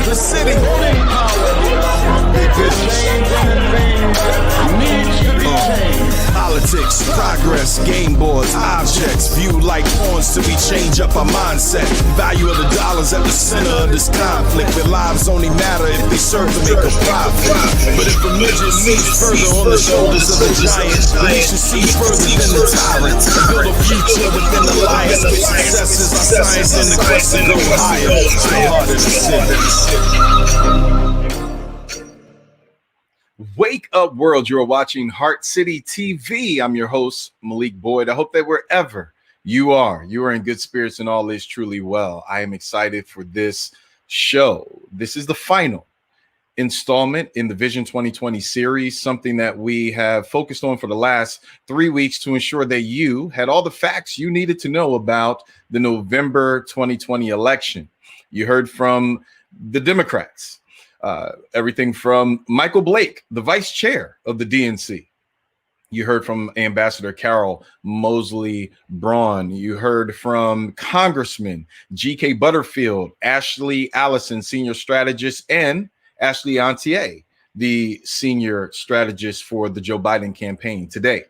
the city. The change needs to be changed. Politics, progress, game boards, objects viewed like pawns till we change up our mindset. Value of the dollars at the center of this conflict. Their lives only matter if they serve to make a profit. But if a midget sees further on the shoulders of the giant, then he should see further than the tyrant. To build a future within the lions, with success is our science and the quest to go higher. To the heart of the city. Wake up, world. You are watching HeartCity TV. I'm your host, Malik Boyd. I hope that wherever you are in good spirits and all is truly well. I am excited for this show. This is the final installment in the Vision 2020 series, something that we have focused on for the last 3 weeks to ensure that you had all the facts you needed to know about the November 2020 election. You heard from the Democrats. Everything from Michael Blake, the vice chair of the DNC. You heard from Ambassador Carol Mosley Braun. You heard from Congressman G.K. Butterfield, Ashley Allison, senior strategist, and Ashley Antier, the senior strategist for the Joe Biden campaign. Today,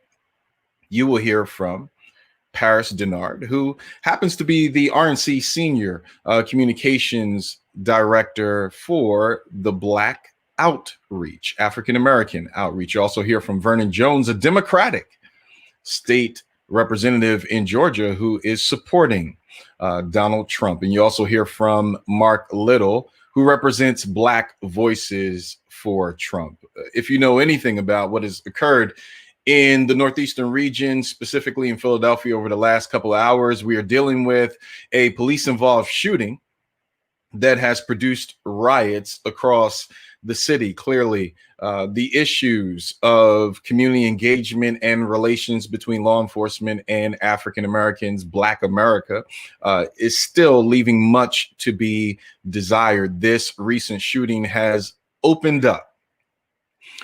you will hear from Paris Dennard, who happens to be the RNC senior communications director for the Black Outreach, African-American Outreach. You also hear from Vernon Jones, a Democratic state representative in Georgia who is supporting Donald Trump. And you also hear from Mark Little, who represents Black Voices for Trump. If you know anything about what has occurred in the Northeastern region, specifically in Philadelphia over the last couple of hours, we are dealing with a police-involved shooting that has produced riots across the city. Clearly, the issues of community engagement and relations between law enforcement and African Americans, Black America, is still leaving much to be desired. This recent shooting has opened up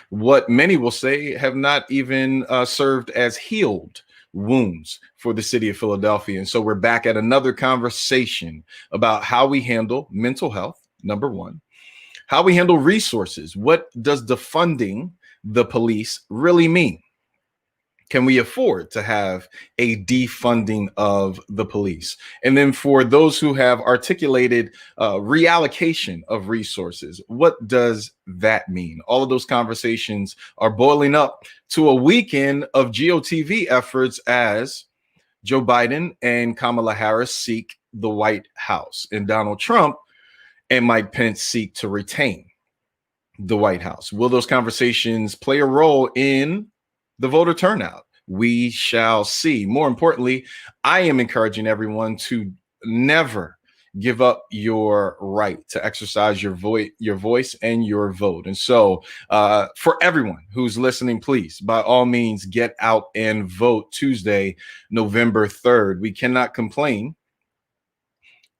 what many will say have not even served as healed wounds for the city of Philadelphia. And so we're back at another conversation about how we handle mental health, number one, how we handle resources. What does defunding the police really mean? Can we afford to have a defunding of the police? And then for those who have articulated reallocation of resources, what does that mean? All of those conversations are boiling up to a weekend of GOTV efforts as Joe Biden and Kamala Harris seek the White House, and Donald Trump and Mike Pence seek to retain the White House. Will those conversations play a role in the voter turnout? We shall see. More importantly, I am encouraging everyone to never give up your right to exercise your voice and your vote. And so for everyone who's listening, please, by all means, get out and vote Tuesday, November 3rd. We cannot complain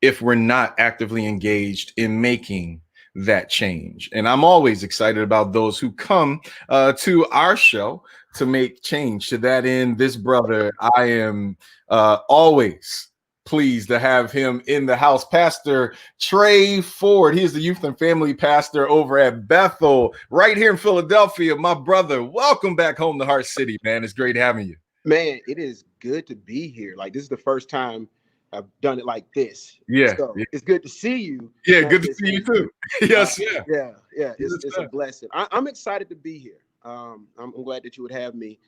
if we're not actively engaged in making that change. And I'm always excited about those who come to our show to make change. To that end, this brother, I am always pleased to have him in the house. Pastor Trey Ford. He is the youth and family pastor over at Bethel right here in Philadelphia. My brother, welcome back home to HeartCity, man. It's great having you. Man, it is good to be here. Like, this is the first time I've done it like this. Yeah, so it's good to see you. Yeah, good to see you too. Yes, yeah. It's a blessing. I'm excited to be here. I'm glad that you would have me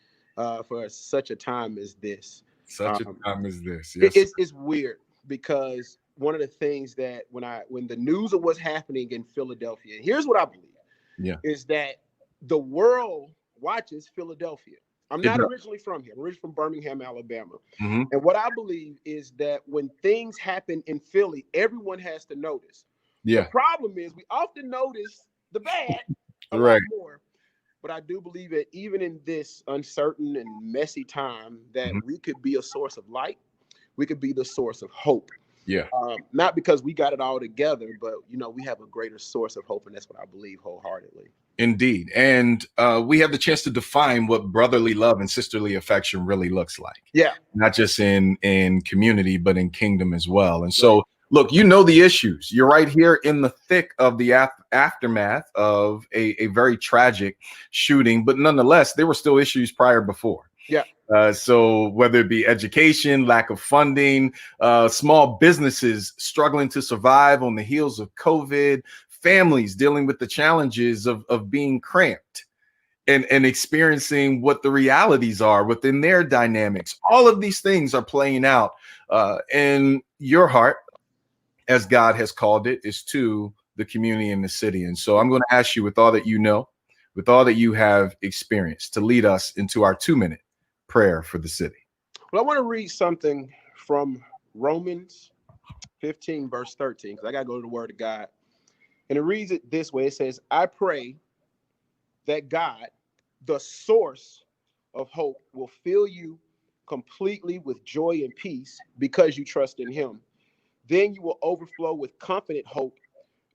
for such a time as this. Such a time as this. Yes. It's weird because one of the things that when the news of what's happening in Philadelphia, here's what I believe, is that the world watches Philadelphia. I'm not originally from here. I'm originally from Birmingham, Alabama. Mm-hmm. And what I believe is that when things happen in Philly, everyone has to notice. Yeah. The problem is we often notice the bad a lot more. But I do believe that even in this uncertain and messy time, that we could be a source of light. We could be the source of hope. Yeah. Not because we got it all together, but, we have a greater source of hope. And that's what I believe wholeheartedly. Indeed. And we have the chance to define what brotherly love and sisterly affection really looks like. Yeah. Not just in community, but in kingdom as well. And so Look, you know the issues. You're right here in the thick of the aftermath of a very tragic shooting, but nonetheless, there were still issues before. Yeah. So whether it be education, lack of funding, small businesses struggling to survive on the heels of COVID, families dealing with the challenges of being cramped and experiencing what the realities are within their dynamics. All of these things are playing out in your heart, as God has called it, is to the community and the city. And so I'm going to ask you, with all that you know, with all that you have experienced, to lead us into our 2-minute prayer for the city. Well, I want to read something from Romans 15, verse 13, because I got to go to the Word of God. And it reads it this way. It says, I pray that God, the source of hope, will fill you completely with joy and peace because you trust in him. Then you will overflow with confident hope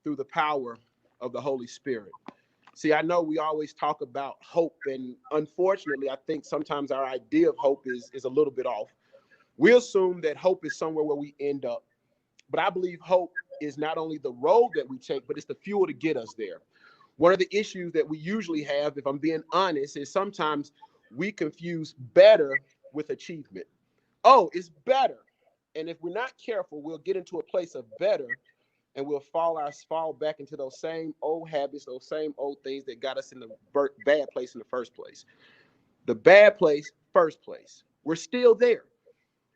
through the power of the Holy Spirit. See, I know we always talk about hope, and unfortunately, I think sometimes our idea of hope is a little bit off. We assume that hope is somewhere where we end up. But I believe hope is not only the road that we take, but it's the fuel to get us there. One of the issues that we usually have, if I'm being honest, is sometimes we confuse better with achievement. Oh, it's better. And if we're not careful, we'll get into a place of better, and we'll fall back into those same old habits, those same old things that got us in the bad place in the first place. The bad place, first place. We're still there.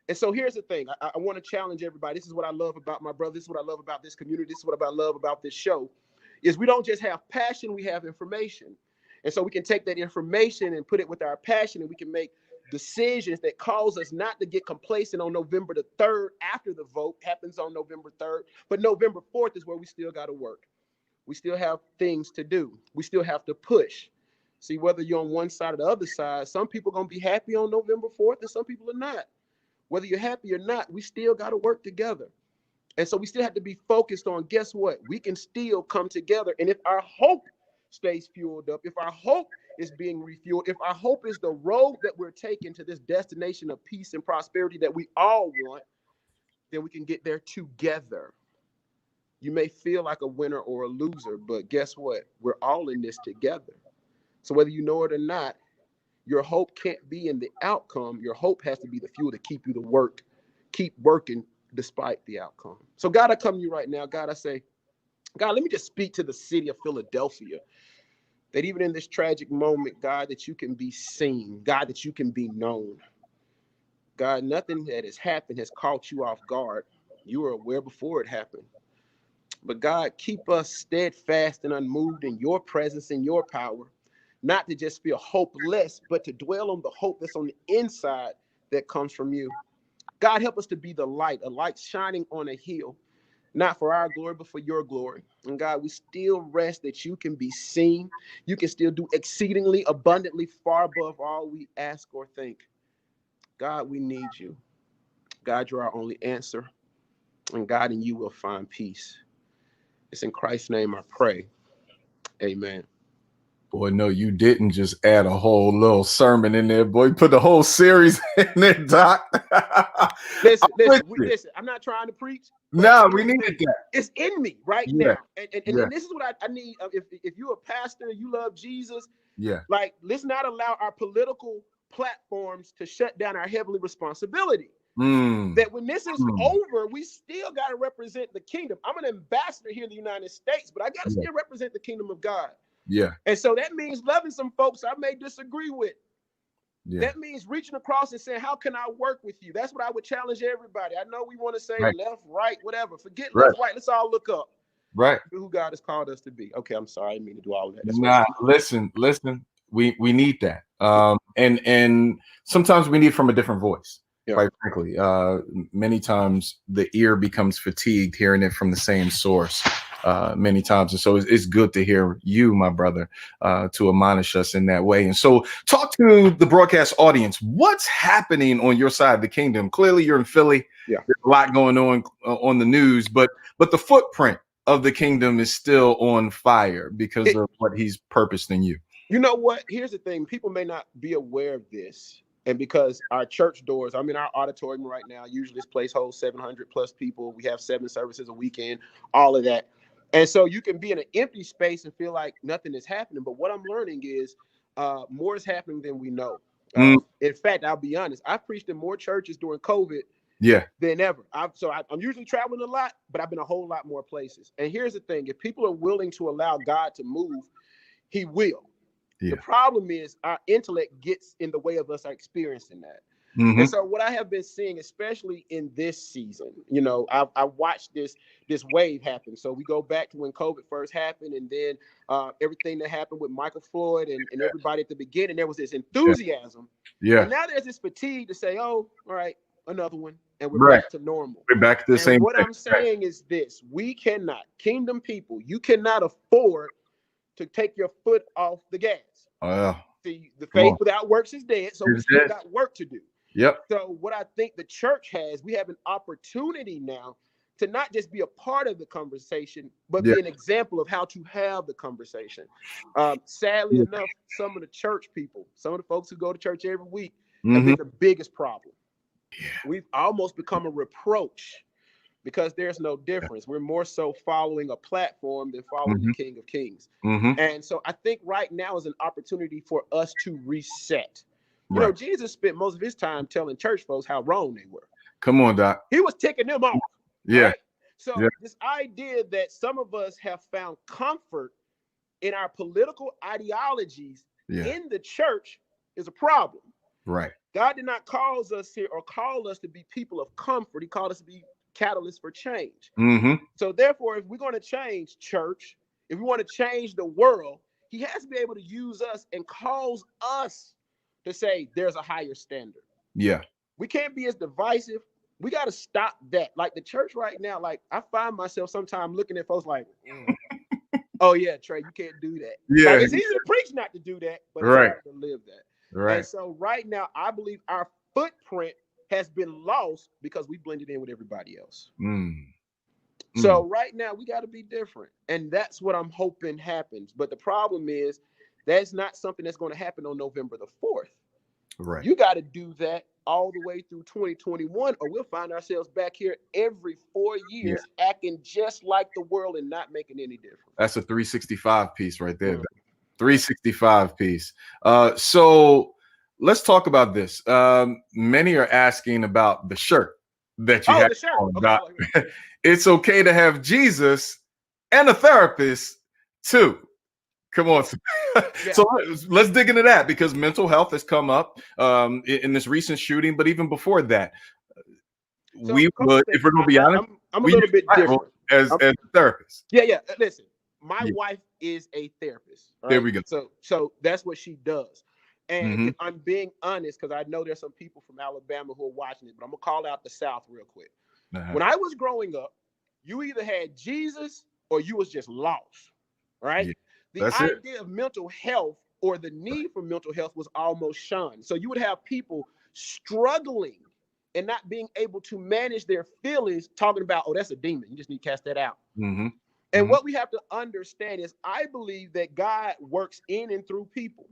And so here's the thing. I want to challenge everybody. This is what I love about my brother. This is what I love about this community. This is what I love about this show, is we don't just have passion, we have information. And so we can take that information and put it with our passion, and we can make decisions that cause us not to get complacent on November the 3rd after the vote happens on November 3rd. But November 4th is where we still got to work. We still have things to do. We still have to push. See, whether you're on one side or the other side, some people are going to be happy on November 4th and some people are not. Whether you're happy or not, we still got to work together. And so we still have to be focused on, guess what? We can still come together. And if our hope stays fueled up, if our hope is being refueled, if our hope is the road that we're taking to this destination of peace and prosperity that we all want, then we can get there together. You may feel like a winner or a loser, but guess what? We're all in this together. So whether you know it or not, your hope can't be in the outcome. Your hope has to be the fuel to keep you to work, keep working despite the outcome. So God, I come to you right now. God, I say, God, let me just speak to the city of Philadelphia, that even in this tragic moment, God, that you can be seen, God, that you can be known. God, nothing that has happened has caught you off guard. You were aware before it happened. But God, keep us steadfast and unmoved in your presence and your power, not to just feel hopeless, but to dwell on the hope that's on the inside that comes from you. God, help us to be the light, a light shining on a hill, not for our glory, but for your glory. And God, we still rest that you can be seen. You can still do exceedingly abundantly far above all we ask or think. God, we need you. God, you're our only answer. And God, in you we'll find peace. It's in Christ's name I pray. Amen. Boy, no, you didn't just add a whole little sermon in there, boy. You put the whole series in there, Doc. Listen. I'm not trying to preach. No, we needed that. It's in me right now. And this is what I need. If you're a pastor, you love Jesus. Yeah. Like, let's not allow our political platforms to shut down our heavenly responsibility. That when this is over, we still got to represent the kingdom. I'm an ambassador here in the United States, but I got to still represent the kingdom of God. Yeah. And so that means loving some folks I may disagree with. Yeah. That means reaching across and saying, how can I work with you? That's what I would challenge everybody. I know we want to say left, right, whatever. Forget left, right. Let's all look up. Right. Who God has called us to be. Okay, I'm sorry. I didn't mean to do all of that. That's listen. We need that. And sometimes we need from a different voice. Yeah. Quite frankly, many times the ear becomes fatigued hearing it from the same source many times. And so it's good to hear you, my brother, to admonish us in that way. And so talk to the broadcast audience. What's happening on your side of the kingdom? Clearly, you're in Philly. Yeah. There's a lot going on the news, but the footprint of the kingdom is still on fire because of what he's purposed in you. You know what? Here's the thing. People may not be aware of this. And because our church doors, I'm in our auditorium right now. Usually this place holds 700 plus people. We have 7 services a weekend, all of that. And so you can be in an empty space and feel like nothing is happening. But what I'm learning is more is happening than we know. In fact, I'll be honest, I preached in more churches during COVID than ever. I'm usually traveling a lot, but I've been a whole lot more places. And here's the thing. If people are willing to allow God to move, he will. The problem is our intellect gets in the way of us experiencing that. And so what I have been seeing, especially in this season, you know, I watched this wave happen. So we go back to when COVID first happened, and then everything that happened with Michael Floyd and everybody at the beginning, there was this enthusiasm. And now there's this fatigue to say, oh, all right, another one. And we're back to normal. We're back to the same. What I'm saying is this: we cannot, kingdom people, you cannot afford to take your foot off the gas. See, the faith without works is dead, so we still got work to do. So what I think the church has, we have an opportunity now to not just be a part of the conversation, but be an example of how to have the conversation. Sadly enough, some of the church people, some of the folks who go to church every week have been the biggest problem. We've almost become a reproach because there's no difference. We're more so following a platform than following the King of Kings. And so I think right now is an opportunity for us to reset. You know, Jesus spent most of his time telling church folks how wrong they were. Come on, Doc. He was ticking them off. Right? So this idea that some of us have found comfort in our political ideologies in the church is a problem. God did not call us here or call us to be people of comfort. He called us to be catalysts for change. So therefore, if we're going to change church, if we want to change the world, he has to be able to use us and cause us to say there's a higher standard. We can't be as divisive. We got to stop that. Like the church right now, like I find myself sometimes looking at folks like, oh yeah, Trey, you can't do that. Like, it's easy to preach not to do that, but it's hard to live that. And so right now, I believe our footprint has been lost because we blended in with everybody else. So right now we got to be different. And that's what I'm hoping happens. But the problem is that's not something that's going to happen on November the 4th. You got to do that all the way through 2021, or we'll find ourselves back here every 4 years acting just like the world and not making any difference. That's a 365 piece right there. 365 piece. So let's talk about this. Many are asking about the shirt that you have on. It's okay to have Jesus and a therapist too. Come on. So let's dig into that, because mental health has come up in this recent shooting, but even before that, so we would, if we're going to be honest, I'm a little bit different as a therapist. Listen, my wife is a therapist. Right? There we go. So that's what she does. And I'm being honest, because I know there's some people from Alabama who are watching it, but I'm going to call out the South real quick. When I was growing up, you either had Jesus or you was just lost, right? The idea of mental health or the need for mental health was almost shunned. So you would have people struggling and not being able to manage their feelings, talking about, oh, that's a demon. You just need to cast that out. And what we have to understand is I believe that God works in and through people.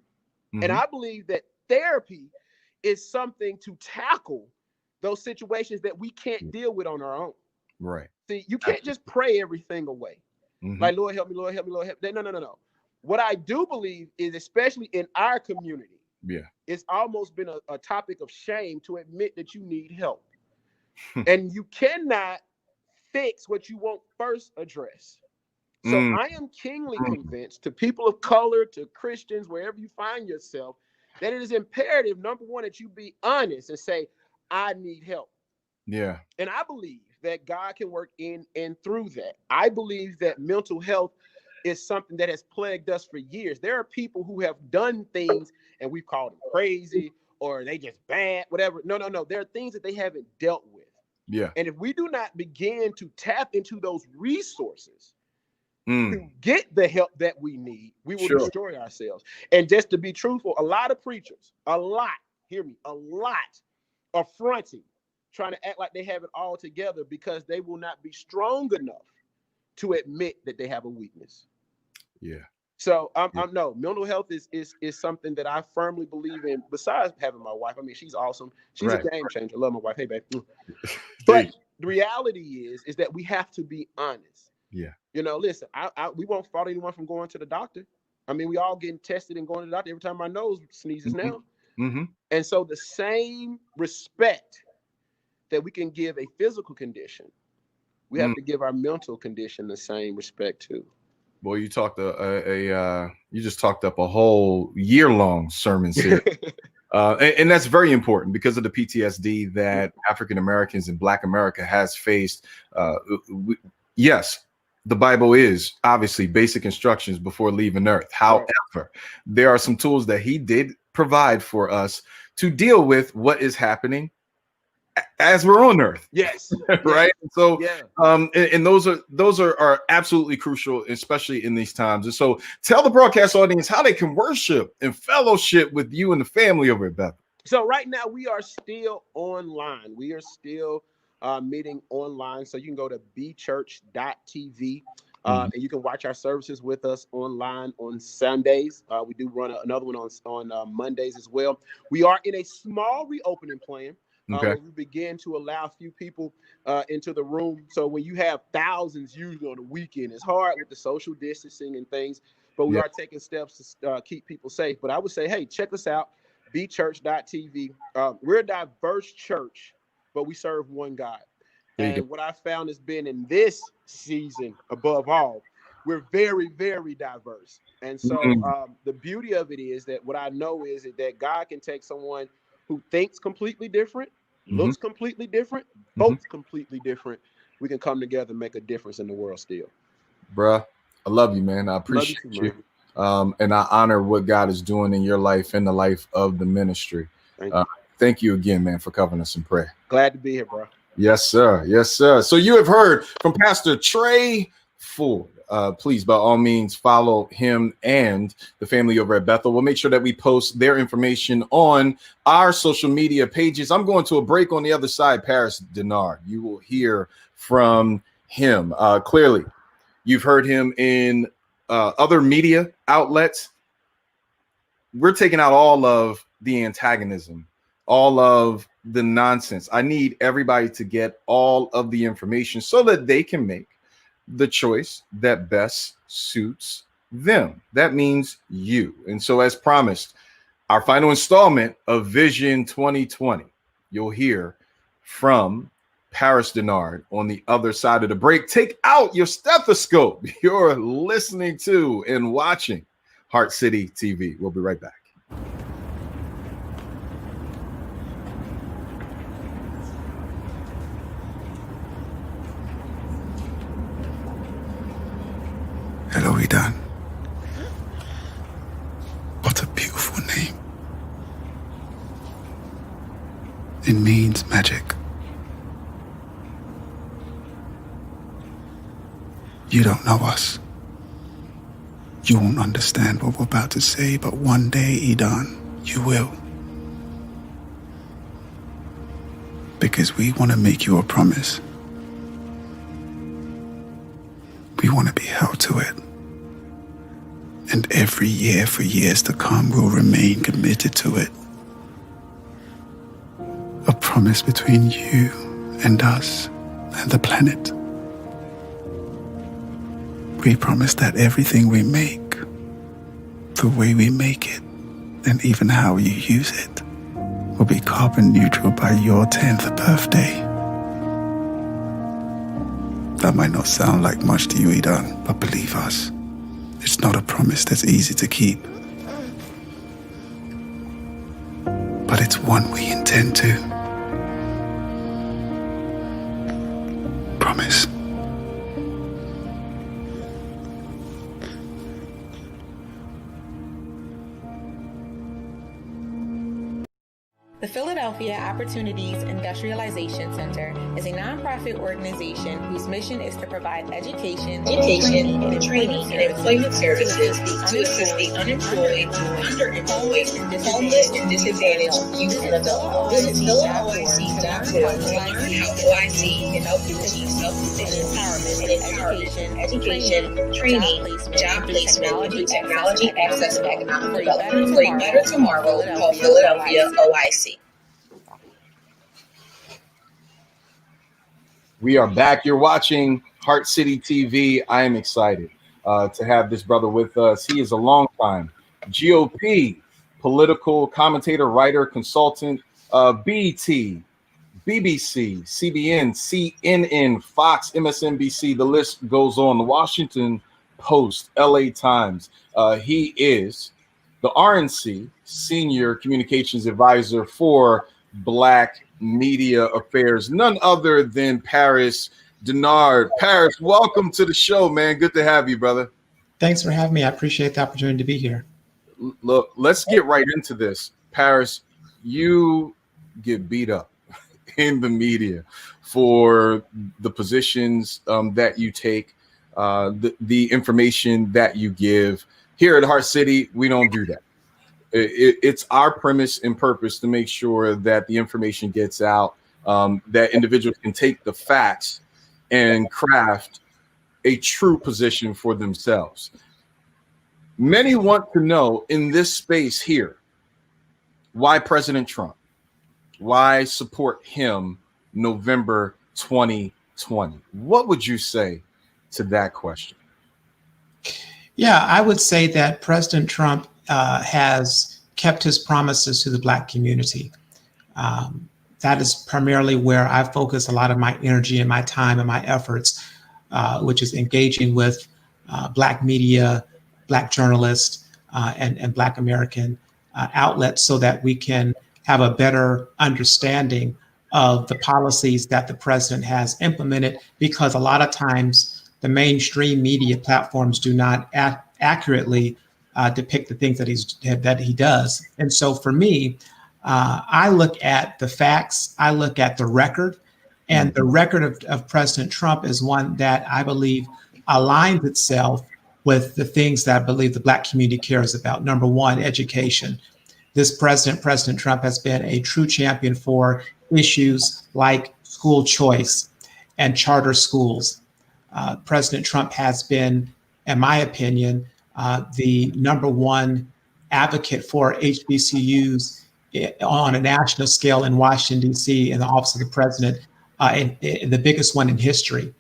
And I believe that therapy is something to tackle those situations that we can't deal with on our own. See, you can't just pray everything away. Like, Lord, help me, Lord, help me, Lord, help me. No. What I do believe is, especially in our community, it's almost been a topic of shame to admit that you need help. And you cannot fix what you won't first address. So I am keenly convinced, to people of color, to Christians, wherever you find yourself, that it is imperative, number one, that you be honest and say, I need help. And I believe that God can work in and through that. I believe that mental health is something that has plagued us for years. There are people who have done things and we've called them crazy or they just bad, whatever. No. There are things that they haven't dealt with. And if we do not begin to tap into those resources to get the help that we need, we will destroy ourselves. And just to be truthful, a lot of preachers, a lot are fronting, trying to act like they have it all together because they will not be strong enough to admit that they have a weakness. So I'm no, mental health is something that I firmly believe in. Besides having my wife, I mean, she's awesome. She's a game changer. I love my wife. Hey, babe. But the reality is that we have to be honest. Yeah. You know, listen, we won't fault anyone from going to the doctor. I mean, we all getting tested and going to the doctor every time my nose sneezes now. And so the same respect that we can give a physical condition, we have to give our mental condition the same respect too. Boy, you talked you just talked up a whole year-long sermon series. And that's very important because of the PTSD that African Americans and Black America has faced. Yes, the Bible is obviously basic instructions before leaving Earth. However, there are some tools that he did provide for us to deal with what is happening as we're on Earth. Yes. Right. So, and those are absolutely crucial, especially in these times. And so tell the broadcast audience how they can worship and fellowship with you and the family over at Bethel. So right now we are still online. We are still meeting online. So you can go to bchurch.tv and you can watch our services with us online on Sundays. We do run another one on Mondays as well. We are in a small reopening plan. Where we begin to allow a few people into the room. So when you have thousands usually on the weekend, it's hard with the social distancing and things, but we are taking steps to keep people safe. But I would say, hey, check us out, bchurch.tv. We're a diverse church, but we serve one God. And what I found has been in this season, above all, we're very, very diverse. And so the beauty of it is that what I know is that God can take someone who thinks completely different, looks completely different, both completely different. We can come together and make a difference in the world still. Bruh, I love you, man. I appreciate you. And I honor what God is doing in your life and the life of the ministry. Thank you again, man, for covering us in prayer. Glad to be here, bro. Yes, sir. Yes, sir. So you have heard from Pastor Trey Ford. Please, by all means, follow him and the family over at Bethel. We'll make sure that we post their information on our social media pages. I'm going to a break. On the other side, Paris Dennard. You will hear from him. Clearly, you've heard him in other media outlets. We're taking out all of the antagonism, all of the nonsense. I need everybody to get all of the information so that they can make the choice that best suits them. That means you. And so, as promised, our final installment of Vision 2020, you'll hear from Paris Dennard on the other side of the break. Take out your stethoscope. You're listening to and watching HeartCity TV. We'll be right back. Hello, Edan. What a beautiful name. It means magic. You don't know us. You won't understand what we're about to say, but one day, Edan, you will. Because we want to make you a promise. We want to be held to it. And every year for years to come, we'll remain committed to it. A promise between you and us and the planet. We promise that everything we make, the way we make it, and even how you use it, will be carbon neutral by your 10th birthday. That might not sound like much to you, Edan, but believe us, it's not a promise that's easy to keep. But it's one we intend to. Promise. The Philadelphia Opportunities Industrialization Center is a nonprofit organization whose mission is to provide education, training, and employment services to assist the unemployed, underemployed, homeless, and disadvantaged youth and adults. Visit PhilaOIC.org to learn how OIC can help you achieve self-sufficiency and education, training, job placement, through technology, access, and economic development. For a better tomorrow, call Philadelphia OIC. We are back. You're watching HeartCity TV. I am excited to have this brother with us. He is a longtime GOP political commentator, writer, consultant, BET, BBC, CBN, CNN, Fox, MSNBC. The list goes on. The Washington Post, LA Times. He is the RNC Senior Communications Advisor for Black Media Affairs, none other than Paris Dennard. Paris, welcome to the show, man. Good to have you, brother. Thanks for having me. I appreciate the opportunity to be here. Look, let's get right into this. Paris, you get beat up in the media for the positions that you take, the information that you give. Here at HeartCity, we don't do that. It's our premise and purpose to make sure that the information gets out, that individuals can take the facts and craft a true position for themselves. Many want to know in this space here, why President Trump? Why support him November 2020? What would you say to that question? Yeah, I would say that President Trump has kept his promises to the Black community. That is primarily where I focus a lot of my energy and my time and my efforts, which is engaging with Black media, Black journalists, and Black American outlets so that we can have a better understanding of the policies that the president has implemented, because a lot of times the mainstream media platforms do not accurately depict the things that he does. And so for me, I look at the facts, I look at the record, and the record of President Trump is one that I believe aligns itself with the things that I believe the Black community cares about. Number one, education. This President Trump, has been a true champion for issues like school choice and charter schools. President Trump has been, in my opinion, the number one advocate for HBCUs on a national scale in Washington, D.C., in the office of the president, and the biggest one in history.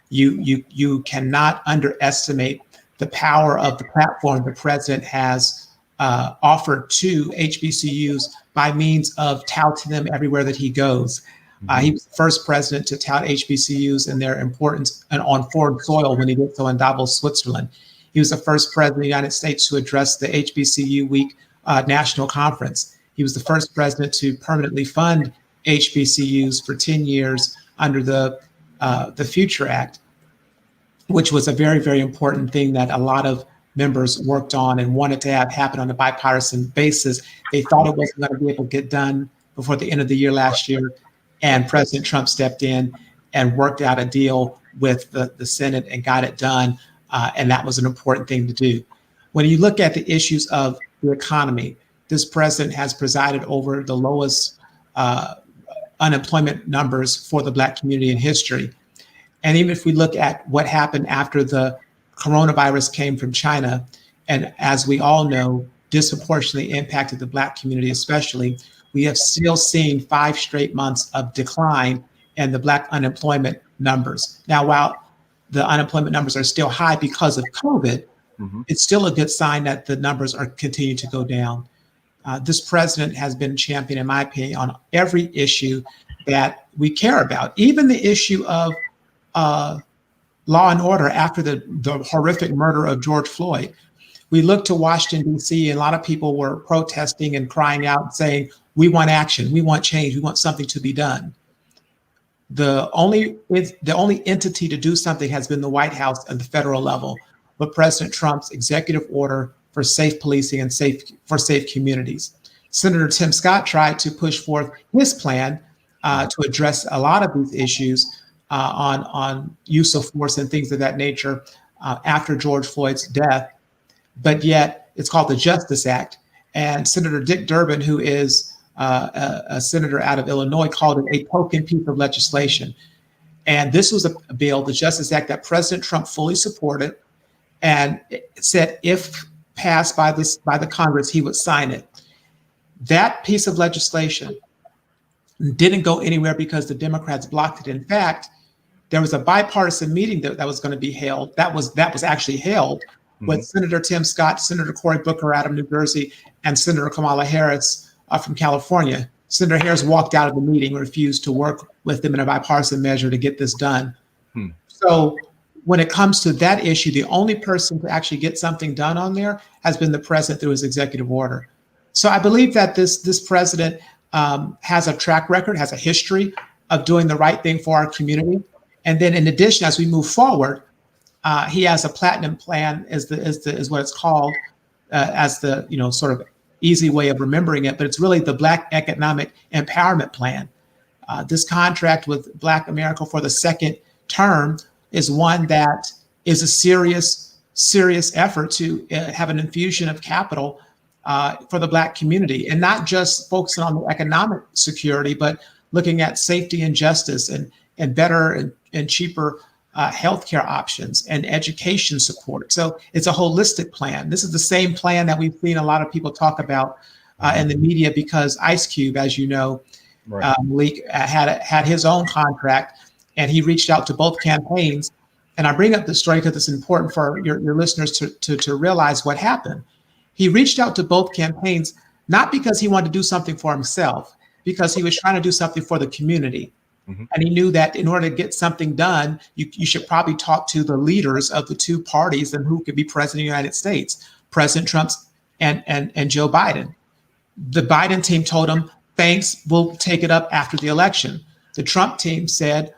You cannot underestimate the power of the platform the president has offered to HBCUs by means of touting them everywhere that he goes. He was the first president to tout HBCUs and their importance on foreign soil when he did so in Davos, Switzerland. He was the first president of the United States to address the HBCU Week National Conference. He was the first president to permanently fund HBCUs for 10 years under the Future Act, which was a very, very important thing that a lot of members worked on and wanted to have happen on a bipartisan basis. They thought it wasn't going to be able to get done before the end of the year last year. And President Trump stepped in and worked out a deal with the Senate and got it done. And that was an important thing to do. When you look at the issues of the economy, this president has presided over the lowest unemployment numbers for the Black community in history. And even if we look at what happened after the coronavirus came from China, and as we all know, disproportionately impacted the Black community especially, we have still seen 5 straight months of decline in the Black unemployment numbers. Now, while the unemployment numbers are still high because of COVID, it's still a good sign that the numbers are continuing to go down. This president has been a champion, in my opinion, on every issue that we care about, even the issue of law and order after the horrific murder of George Floyd. We looked to Washington, D.C., and a lot of people were protesting and crying out saying, we want action, we want change, we want something to be done. The only entity to do something has been the White House at the federal level, but President Trump's executive order for safe policing and for safe communities. Senator Tim Scott tried to push forth his plan to address a lot of these issues on use of force and things of that nature after George Floyd's death. But yet it's called the Justice Act. And Senator Dick Durbin, who is a senator out of Illinois, called it a token piece of legislation. And this was a bill, the Justice Act, that President Trump fully supported, and it said if passed by the Congress, he would sign it. That piece of legislation didn't go anywhere because the Democrats blocked it. In fact, there was a bipartisan meeting that was going to be held. That was actually held with Senator Tim Scott, Senator Cory Booker out of New Jersey, and Senator Kamala Harris from California. Senator Harris walked out of the meeting, refused to work with them in a bipartisan measure to get this done. So when it comes to that issue, the only person to actually get something done on there has been the president through his executive order. So I believe that this president has a track record, has a history of doing the right thing for our community. And then in addition, as we move forward, he has a platinum plan is what it's called, as the sort of easy way of remembering it, but it's really the Black Economic Empowerment Plan. This contract with Black America for the second term is one that is a serious effort to have an infusion of capital for the Black community, and not just focusing on the economic security, but looking at safety and justice and better and cheaper healthcare options and education support. So it's a holistic plan. This is the same plan that we've seen a lot of people talk about in the media, because Ice Cube, as you know, Malik, had his own contract, and he reached out to both campaigns. And I bring up this story because it's important for your listeners to realize what happened. He reached out to both campaigns, not because he wanted to do something for himself, because he was trying to do something for the community. And he knew that in order to get something done, you should probably talk to the leaders of the two parties and who could be president of the United States, President Trump and Joe Biden. The Biden team told him, thanks, we'll take it up after the election. The Trump team said,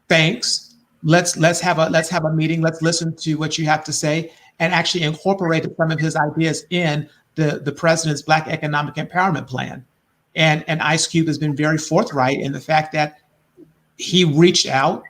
thanks, let's have a meeting, let's listen to what you have to say, and actually incorporated some of his ideas in the president's Black Economic Empowerment Plan. And Ice Cube has been very forthright in the fact that he reached out,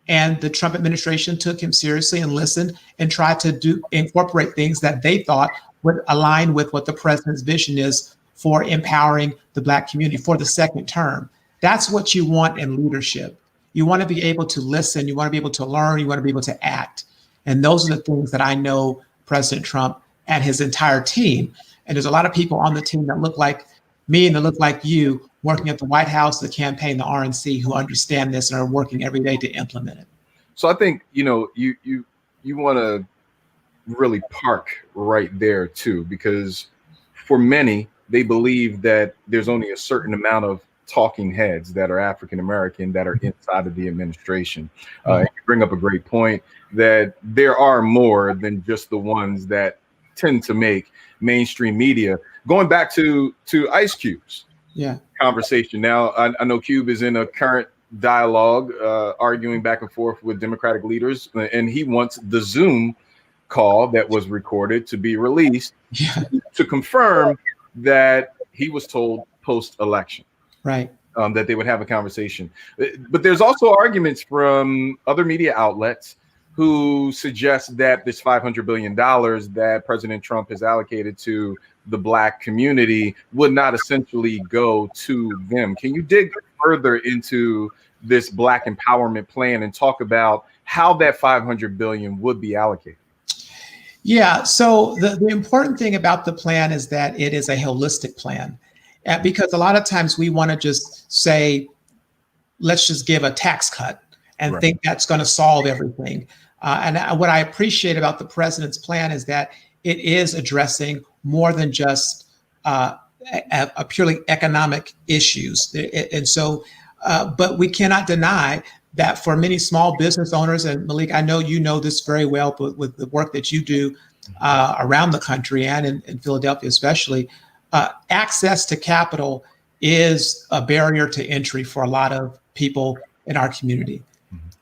and the Trump administration took him seriously and listened and tried to incorporate things that they thought would align with what the president's vision is for empowering the Black community for the second term. That's what you want in leadership. You want to be able to listen, you want to be able to learn, you want to be able to act. And those are the things that I know President Trump and his entire team. And there's a lot of people on the team that look like me and that look like you, working at the White House, the campaign, the RNC, who understand this and are working every day to implement it. So I think, you want to really park right there too, because for many, they believe that there's only a certain amount of talking heads that are African-American that are inside of the administration. You bring up a great point that there are more than just the ones that tend to make mainstream media. Going back to Ice Cube's conversation. Now, I know Cube is in a current dialogue, arguing back and forth with Democratic leaders, and he wants the Zoom call that was recorded to be released to confirm that he was told post-election, right? That they would have a conversation. But there's also arguments from other media outlets who suggest that this $500 billion that President Trump has allocated to the Black community would not essentially go to them. Can you dig further into this Black empowerment plan and talk about how that $500 billion would be allocated? Yeah, so the important thing about the plan is that it is a holistic plan, because a lot of times we want to just say, let's just give a tax cut and think that's going to solve everything. And what I appreciate about the president's plan is that it is addressing more than just a purely economic issues. And so, but we cannot deny that for many small business owners, and Malik, I know you know this very well, but with the work that you do around the country and in Philadelphia especially, access to capital is a barrier to entry for a lot of people in our community.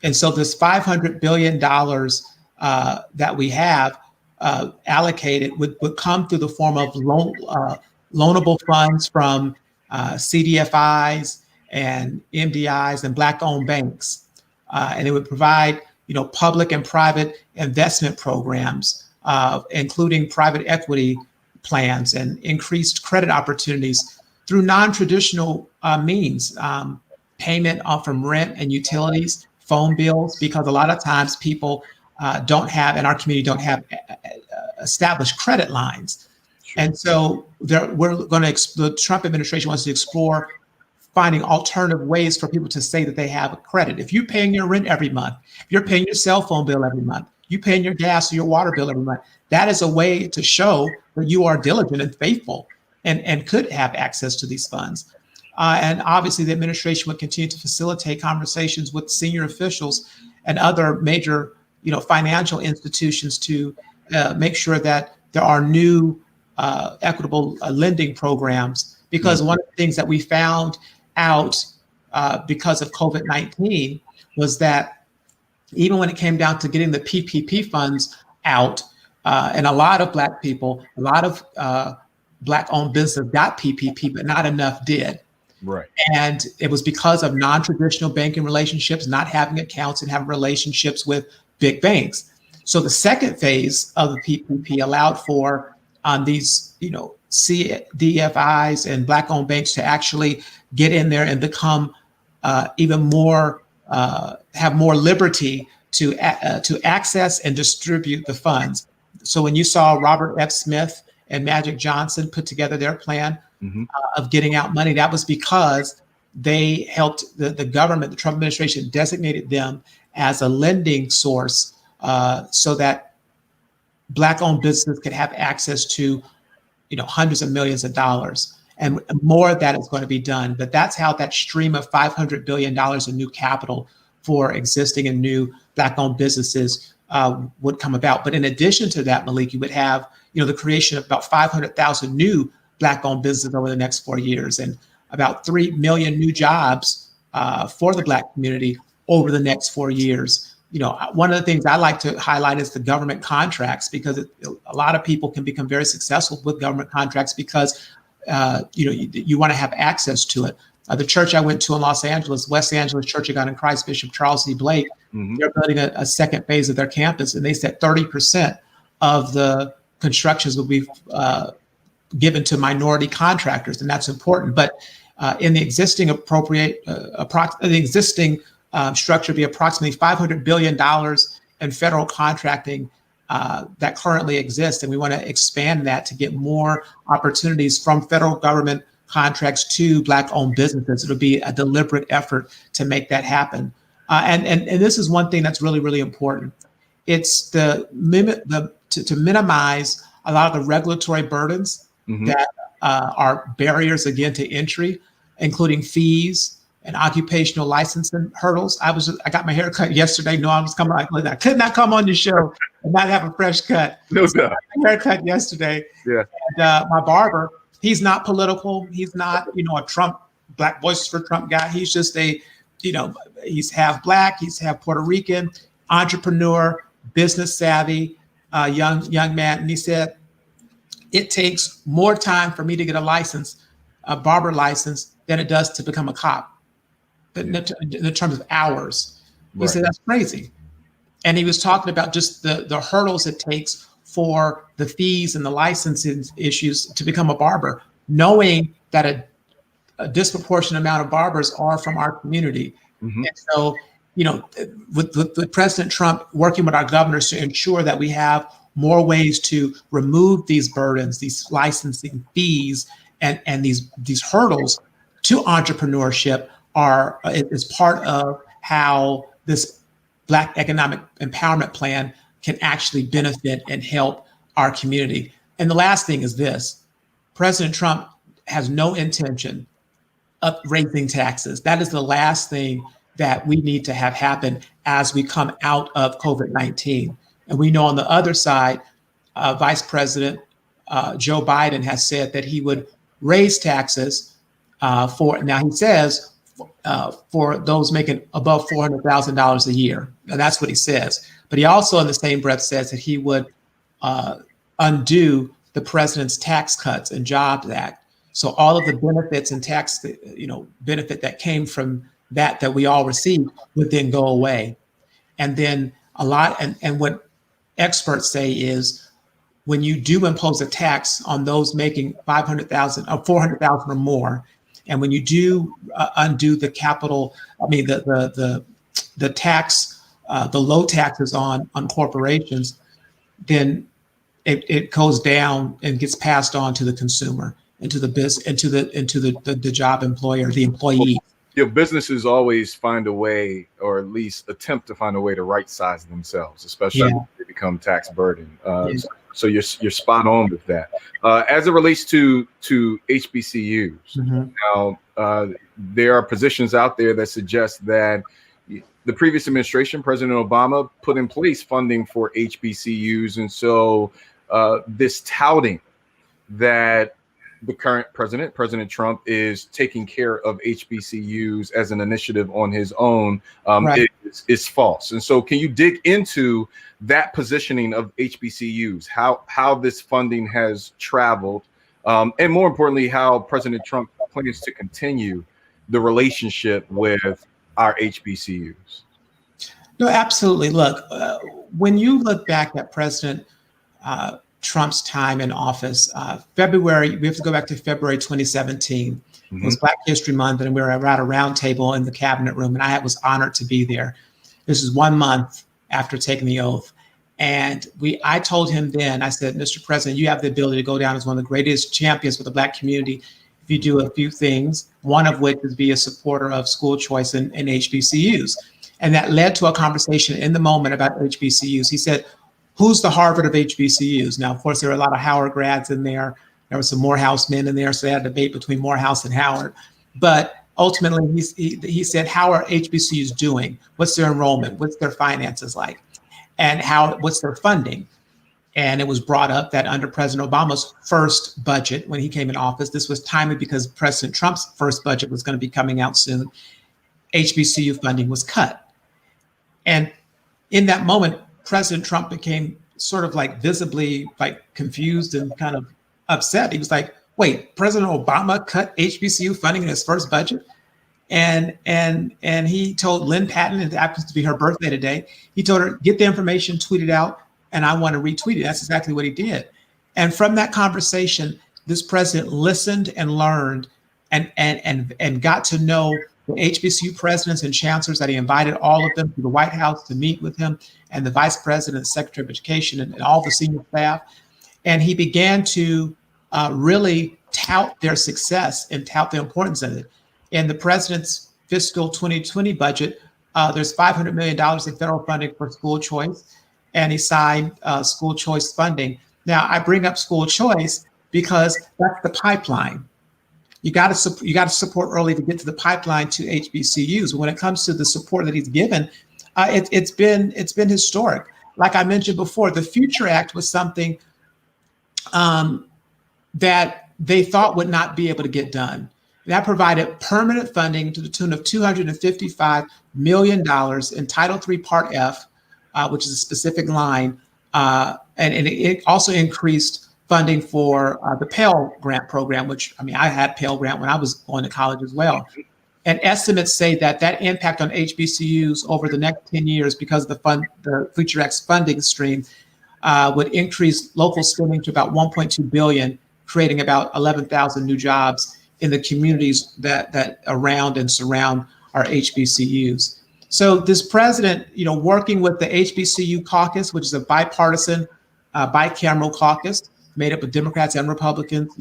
And so this $500 billion that we have allocated would come through the form of loanable funds from CDFIs and MDIs and Black-owned banks. And it would provide, public and private investment programs, including private equity plans and increased credit opportunities through non-traditional means, payment from rent and utilities, phone bills, because a lot of times people don't have, in our community, don't have established credit lines. Sure. And so the Trump administration wants to explore finding alternative ways for people to say that they have a credit. If you're paying your rent every month, if you're paying your cell phone bill every month, you paying your gas or your water bill every month, that is a way to show that you are diligent and faithful and could have access to these funds. And obviously the administration would continue to facilitate conversations with senior officials and other major, financial institutions to make sure that there are new equitable lending programs. Because one of the things that we found out because of COVID-19 was that even when it came down to getting the PPP funds out, and a lot of Black people, a lot of Black-owned businesses got PPP, but not enough did. Right. And it was because of non-traditional banking relationships, not having accounts and having relationships with big banks. So the second phase of the PPP allowed for these, CDFIs and Black-owned banks to actually get in there and become even more, have more liberty to access and distribute the funds. So when you saw Robert F. Smith and Magic Johnson put together their plan of getting out money, that was because they helped the government, the Trump administration designated them as a lending source so that Black-owned businesses could have access to, hundreds of millions of dollars. And more of that is going to be done. But that's how that stream of $500 billion in new capital for existing and new Black-owned businesses would come about. But in addition to that, Malik, you would have, the creation of about 500,000 new Black-owned businesses over the next 4 years and about 3 million new jobs for the Black community over the next 4 years. One of the things I like to highlight is the government contracts, because a lot of people can become very successful with government contracts because you want to have access to it. The church I went to in Los Angeles, West Angeles Church of God in Christ, Bishop Charles C. Blake, they're building a second phase of their campus, and they said 30% of the constructions will be given to minority contractors, and that's important. But in the existing structure, be approximately $500 billion in federal contracting that currently exists, and we want to expand that to get more opportunities from federal government contracts to Black-owned businesses. It'll be a deliberate effort to make that happen. And this is one thing that's really, really important. It's to minimize a lot of the regulatory burdens that are barriers, again, to entry, including fees and occupational licensing hurdles. I got my hair cut yesterday. No, I was coming. I could not come on your show and not have a fresh cut. No doubt. My haircut yesterday. Yeah. And my barber, he's not political. He's not, a Trump, Black Voices for Trump guy. He's just he's half Black, he's half Puerto Rican, entrepreneur, business savvy, young man. And he said, it takes more time for me to get a barber license, than it does to become a cop. In terms of hours. He said, that's crazy. And he was talking about just the hurdles it takes for the fees and the licensing issues to become a barber, knowing that a disproportionate amount of barbers are from our community. And so, with President Trump working with our governors to ensure that we have more ways to remove these burdens, these licensing fees, and these hurdles to entrepreneurship is part of how this Black economic empowerment plan can actually benefit and help our community. And the last thing is this: President Trump has no intention of raising taxes. That is the last thing that we need to have happen as we come out of COVID-19. And we know on the other side, Vice President Joe Biden has said that he would raise taxes now he says, for those making above $400,000 a year. Now that's what he says. But he also in the same breath says that he would undo the president's Tax Cuts and Jobs Act. So all of the benefits and tax, benefit that came from that we all received would then go away. And then and what experts say is when you do impose a tax on those making 500,000 or 400,000 or more, and when you do undo the capital, the tax, the low taxes on corporations, then it goes down and gets passed on to the consumer, into the the job employer, the employee. Businesses always find a way, or at least attempt to find a way to right size themselves, especially when they become tax burden. So you're spot on with that. As it relates to HBCUs, now there are positions out there that suggest that the previous administration, President Obama, put in place funding for HBCUs, and so this touting that the current president, President Trump, is taking care of HBCUs as an initiative on his own is false. And so can you dig into that positioning of HBCUs, how this funding has traveled, and more importantly, how President Trump plans to continue the relationship with our HBCUs? No, absolutely. Look, when you look back at President Trump's time in office, we have to go back to February 2017. It was Black History Month, and we were at a round table in the cabinet room, and I was honored to be there. This is 1 month after taking the oath. And I told him then, I said, Mr. President, you have the ability to go down as one of the greatest champions for the Black community if you do a few things, one of which is be a supporter of school choice in HBCUs. And that led to a conversation in the moment about HBCUs. He said, who's the Harvard of HBCUs? Now, of course, there are a lot of Howard grads in there. There were some Morehouse men in there, so they had a debate between Morehouse and Howard. But ultimately, he said, how are HBCUs doing? What's their enrollment? What's their finances like? And what's their funding? And it was brought up that under President Obama's first budget, when he came in office, this was timely because President Trump's first budget was going to be coming out soon, HBCU funding was cut. And in that moment, President Trump became sort of like visibly like confused and kind of upset. He was like, wait, President Obama cut HBCU funding in his first budget? And he told Lynn Patton, it happens to be her birthday today, he told her, get the information, tweet it out, and I want to retweet it. That's exactly what he did. And from that conversation, this president listened and learned and got to know the HBCU presidents and chancellors that he invited all of them to the White House to meet with him, and the vice president, secretary of education, and all the senior staff. And he began to really tout their success and tout the importance of it. In the president's fiscal 2020 budget, there's $500 million in federal funding for school choice, and he signed school choice funding. Now, I bring up school choice because that's the pipeline. You got to support early to get to the pipeline to HBCUs. When it comes to the support that he's given, it's been historic. Like I mentioned before, the Future Act was something that they thought would not be able to get done. That provided permanent funding to the tune of $255 million in Title III Part F, which is a specific line, and it also increased funding for the Pell Grant program, which, I had Pell Grant when I was going to college as well. And estimates say that impact on HBCUs over the next 10 years, because of the Future Act's funding stream, would increase local spending to about $1.2 billion, creating about 11,000 new jobs in the communities that around and surround our HBCUs. So this president, working with the HBCU caucus, which is a bipartisan, bicameral caucus made up of Democrats and Republicans,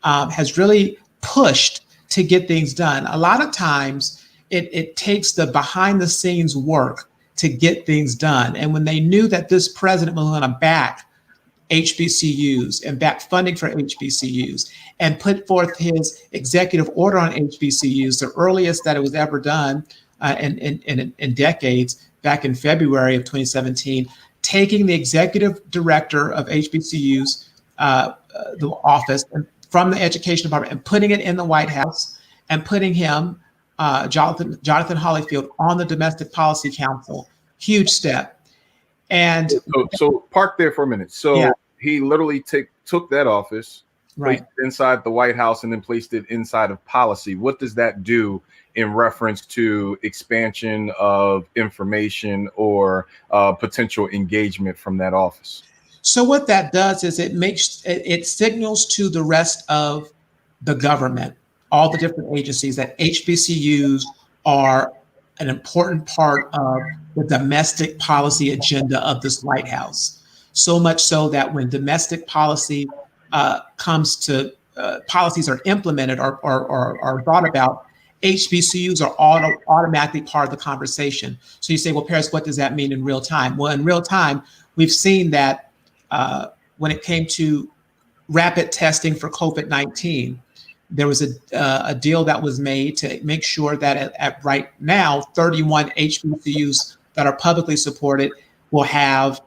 has really pushed to get things done. A lot of times it takes the behind the scenes work to get things done. And when they knew that this president was going to back HBCUs and back funding for HBCUs and put forth his executive order on HBCUs, the earliest that it was ever done in decades, back in February of 2017, taking the executive director of HBCUs, the office, and from the education department, and putting it in the White House, and putting him, Jonathan Holyfield, on the Domestic Policy Council. Huge step. And so park there for a minute. So he literally took that office, placed it inside the White House, and then placed it inside of policy. What does that do in reference to expansion of information or potential engagement from that office? So what that does is it signals to the rest of the government, all the different agencies, that HBCUs are an important part of the domestic policy agenda of this White House. So much so that when domestic policy comes to policies are implemented or thought about, HBCUs are automatically part of the conversation. So you say, well, Paris, what does that mean in real time? Well, in real time, we've seen that when it came to rapid testing for COVID-19, there was a deal that was made to make sure that at right now, 31 HBCUs that are publicly supported will have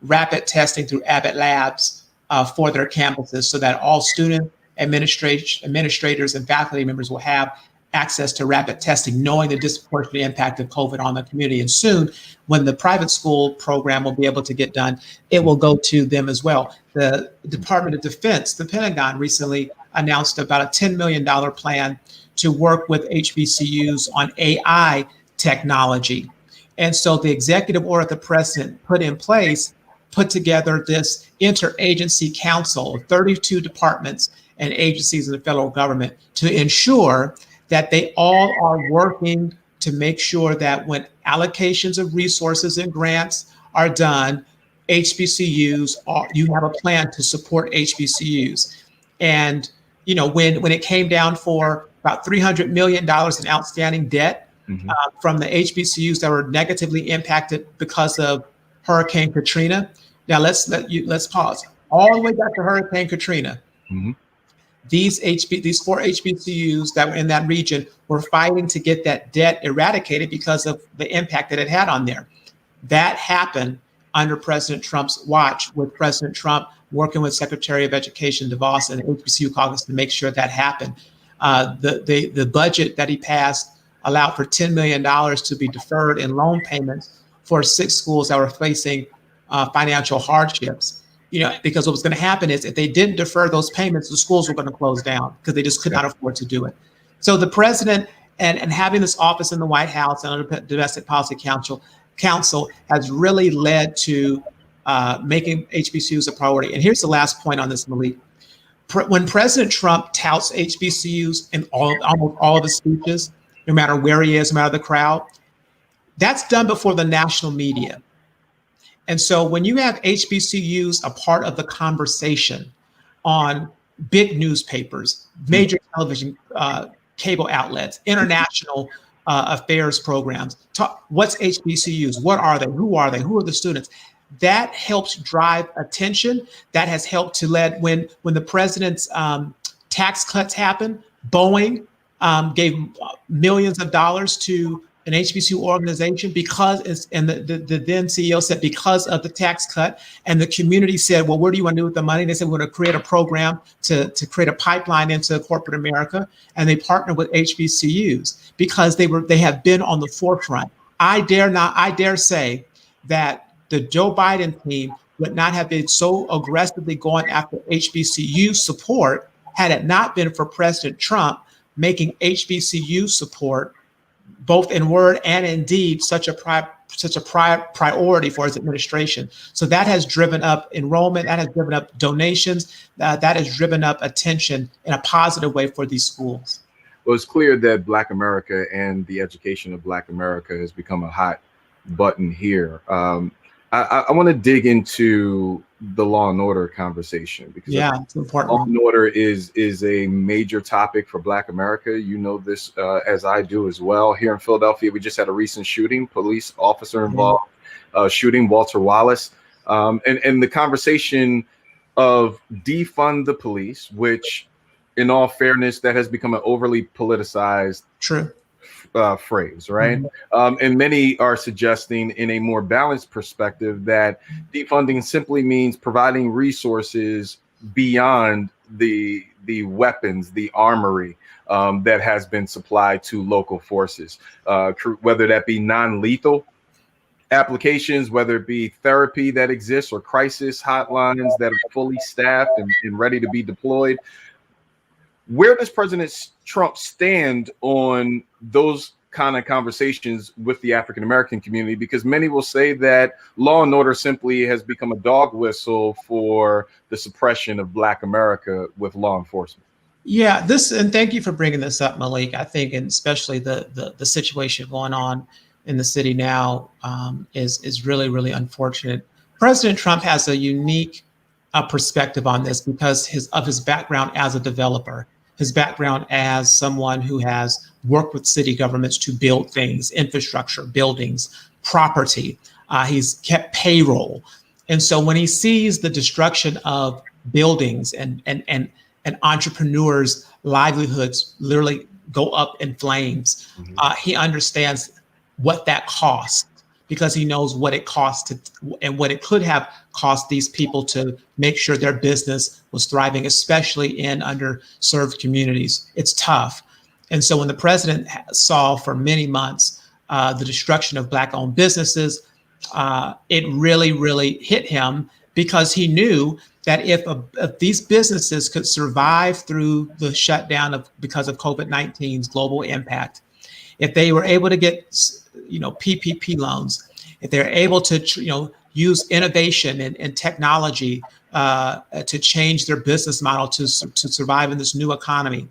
rapid testing through Abbott Labs for their campuses, so that all students, administrators, and faculty members will have access to rapid testing, knowing the disproportionate impact of COVID on the community. And soon, when the private school program will be able to get done, it will go to them as well. The Department of Defense, the Pentagon, recently announced about a $10 million plan to work with HBCUs on AI technology. And so the executive order the president put in place put together this interagency council of 32 departments and agencies in the federal government to ensure that they all are working to make sure that when allocations of resources and grants are done, you have a plan to support HBCUs. And when it came down for about $300 million in outstanding debt from the HBCUs that were negatively impacted because of Hurricane Katrina. Now let's pause all the way back to Hurricane Katrina. These 4 HBCUs that were in that region were fighting to get that debt eradicated because of the impact that it had on there. That happened under President Trump's watch, with President Trump working with Secretary of Education DeVos and HBCU caucus to make sure that happened. The budget that he passed allowed for $10 million to be deferred in loan payments for 6 schools that were facing financial hardships. Because what was going to happen is if they didn't defer those payments, the schools were going to close down because they just could not afford to do it. So the president and having this office in the White House and the Domestic Policy Council has really led to making HBCUs a priority. And here's the last point on this, Malik. When President Trump touts HBCUs in almost all of his speeches, no matter where he is, no matter the crowd, that's done before the national media. And so when you have HBCUs a part of the conversation on big newspapers, major television, cable outlets, international affairs programs, what's HBCUs? What are they? Who are they? Who are the students? That helps drive attention. That has helped to lead when the president's tax cuts happened. Boeing gave millions of dollars to an HBCU organization and the then CEO said because of the tax cut, and the community said, well, what do you want to do with the money? They said, we're going to create a program to create a pipeline into corporate America. And they partnered with HBCUs because they have been on the forefront. I dare say that the Joe Biden team would not have been so aggressively going after HBCU support had it not been for President Trump making HBCU support, both in word and in deed, such a priority for his administration. So that has driven up enrollment, that has driven up donations, that has driven up attention in a positive way for these schools. Well, it's clear that Black America and the education of Black America has become a hot button here. I want to dig into the law and order conversation because it's important. Law and order is a major topic for Black America. You know this as I do as well. Here in Philadelphia, we just had a recent shooting, police officer involved shooting, Walter Willis, and the conversation of defund the police, which, in all fairness, that has become an overly politicized phrase, right? And many are suggesting, in a more balanced perspective, that defunding simply means providing resources beyond the weapons, the armory that has been supplied to local forces, whether that be non-lethal applications, whether it be therapy that exists or crisis hotlines that are fully staffed and ready to be deployed. Where does President Trump stand on those kind of conversations with the African American community? Because many will say that law and order simply has become a dog whistle for the suppression of Black America with law enforcement. Yeah, and thank you for bringing this up, Malik. I think, and especially the situation going on in the city now is really, really unfortunate. President Trump has a unique perspective on this because of his background as a developer, his background as someone who has worked with city governments to build things, infrastructure, buildings, property. He's kept payroll. And so when he sees the destruction of buildings and entrepreneurs' livelihoods literally go up in flames, he understands what that costs, because he knows what it costs and what it could have cost these people to make sure their business was thriving, especially in underserved communities. It's tough. And so when the president saw for many months the destruction of Black-owned businesses, it really, really hit him, because he knew that if these businesses could survive through the shutdown because of COVID-19's global impact, if they were able to get, PPP loans, if they're able to, use innovation and technology to change their business model to survive in this new economy,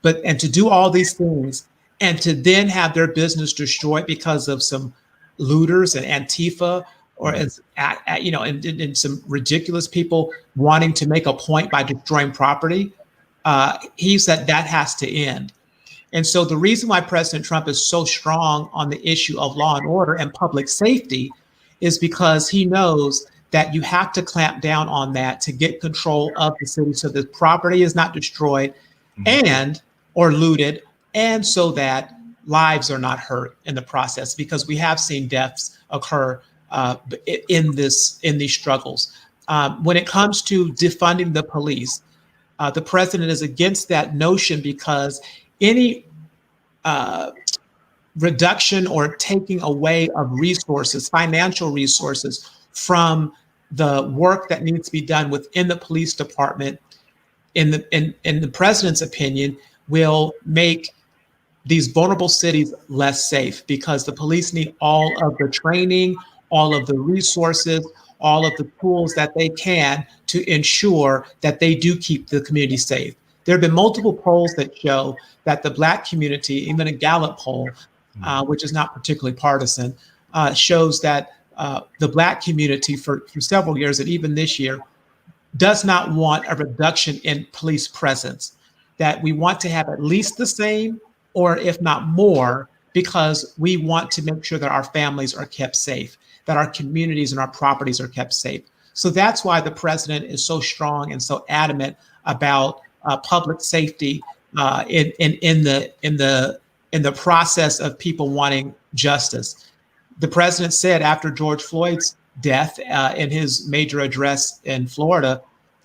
and to do all these things, and to then have their business destroyed because of some looters and Antifa, or and some ridiculous people wanting to make a point by destroying property, he said that has to end. And so the reason why President Trump is so strong on the issue of law and order and public safety is because he knows that you have to clamp down on that to get control of the city, so the property is not destroyed or looted, and so that lives are not hurt in the process, because we have seen deaths occur in these struggles. When it comes to defunding the police, the president is against that notion, because any reduction or taking away of resources, financial resources, from the work that needs to be done within the police department, in the president's opinion, will make these vulnerable cities less safe, because the police need all of the training, all of the resources, all of the tools that they can to ensure that they do keep the community safe. There have been multiple polls that show that the Black community, even a Gallup poll, which is not particularly partisan, shows that the Black community for several years, and even this year, does not want a reduction in police presence, that we want to have at least the same, or if not more, because we want to make sure that our families are kept safe, that our communities and our properties are kept safe. So that's why the president is so strong and so adamant about public safety in the process of people wanting justice. The president said after George Floyd's death, in his major address in Florida,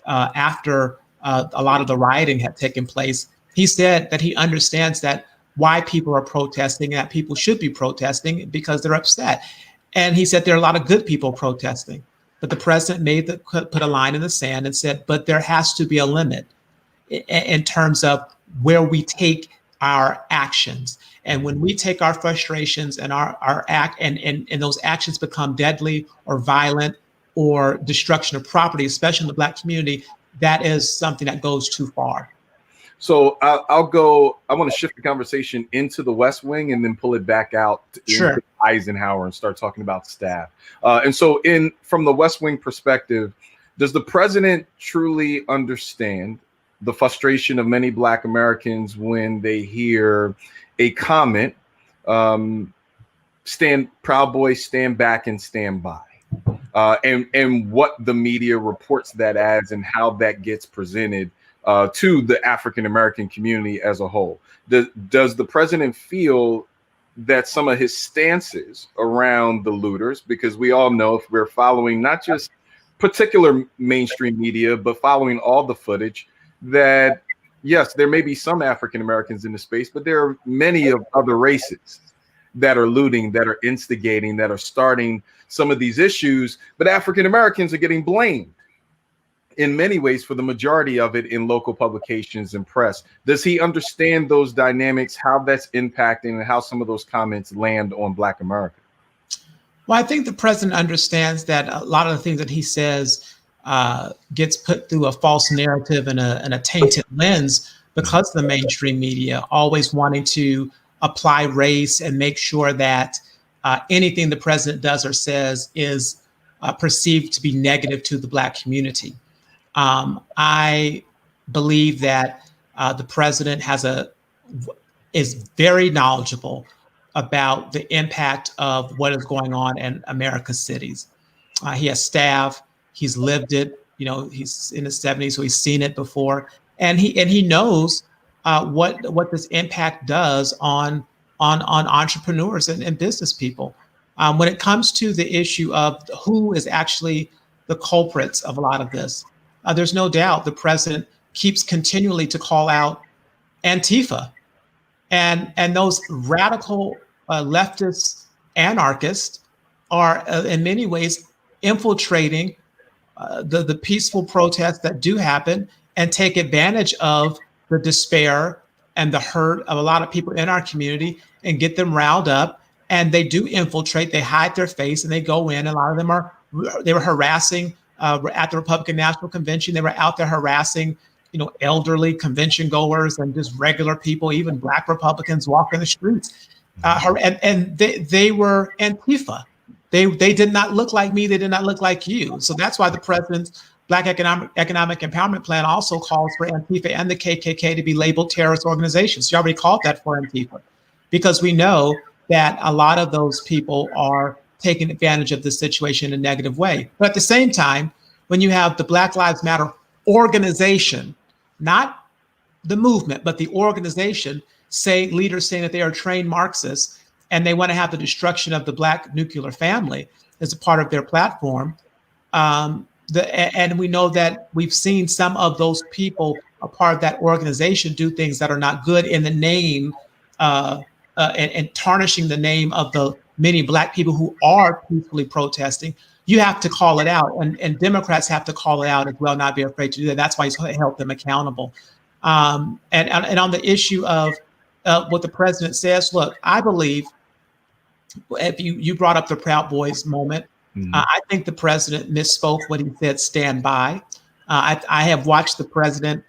after a lot of the rioting had taken place, he said that he understands that why people are protesting, that people should be protesting because they're upset. And he said there are a lot of good people protesting, but the president put a line in the sand and said, but there has to be a limit in terms of where we take our actions. And when we take our frustrations and our act and those actions become deadly or violent or destruction of property, especially in the Black community, that is something that goes too far. So I want to shift the conversation into the West Wing and then pull it back out into Eisenhower and start talking about staff. And so from the West Wing perspective, does the president truly understand the frustration of many Black Americans when they hear a comment, Proud Boys stand back and stand by, and what the media reports that as and how that gets presented to the African American community as a whole? Does the president feel that some of his stances around the looters, because we all know, if we're following not just particular mainstream media, but following all the footage, that yes, there may be some African Americans in the space, but there are many of other races. that are looting, that are instigating, that are starting some of these issues, but African Americans are getting blamed in many ways for the majority of it in local publications and press. Does he understand those dynamics, how that's impacting, and how some of those comments land on Black America? Well, I think the president understands that a lot of the things that he says gets put through a false narrative and a tainted lens because of the mainstream media always wanting to apply race and make sure that anything the president does or says is perceived to be negative to the Black community. I believe that the president is very knowledgeable about the impact of what is going on in America's cities. He has staff. He's lived it. You know, he's in his 70s, so he's seen it before, and he knows what this impact does on entrepreneurs and business people. When it comes to the issue of who is actually the culprits of a lot of this, there's no doubt the president keeps continually to call out Antifa and those radical leftist anarchists are in many ways infiltrating the peaceful protests that do happen and take advantage of the despair and the hurt of a lot of people in our community and get them riled up. And they do infiltrate, they hide their face and they go in. A lot of them they were harassing at the Republican National Convention. They were out there harassing, elderly convention goers and just regular people, even Black Republicans walking the streets. And they were Antifa. They did not look like me. They did not look like you. So that's why the president's Black Economic Empowerment Plan also calls for Antifa and the KKK to be labeled terrorist organizations. You already called that for Antifa, because we know that a lot of those people are taking advantage of this situation in a negative way. But at the same time, when you have the Black Lives Matter organization, not the movement, but the organization, leaders saying that they are trained Marxists and they want to have the destruction of the Black nuclear family as a part of their platform. And we know that we've seen some of those people, a part of that organization, do things that are not good in the name and tarnishing the name of the many Black people who are peacefully protesting. You have to call it out, and Democrats have to call it out as well, not be afraid to do that. That's why he's held them accountable. And on the issue of what the president says, look, I believe, if you brought up the Proud Boys moment, I think the president misspoke when he said stand by. I have watched the president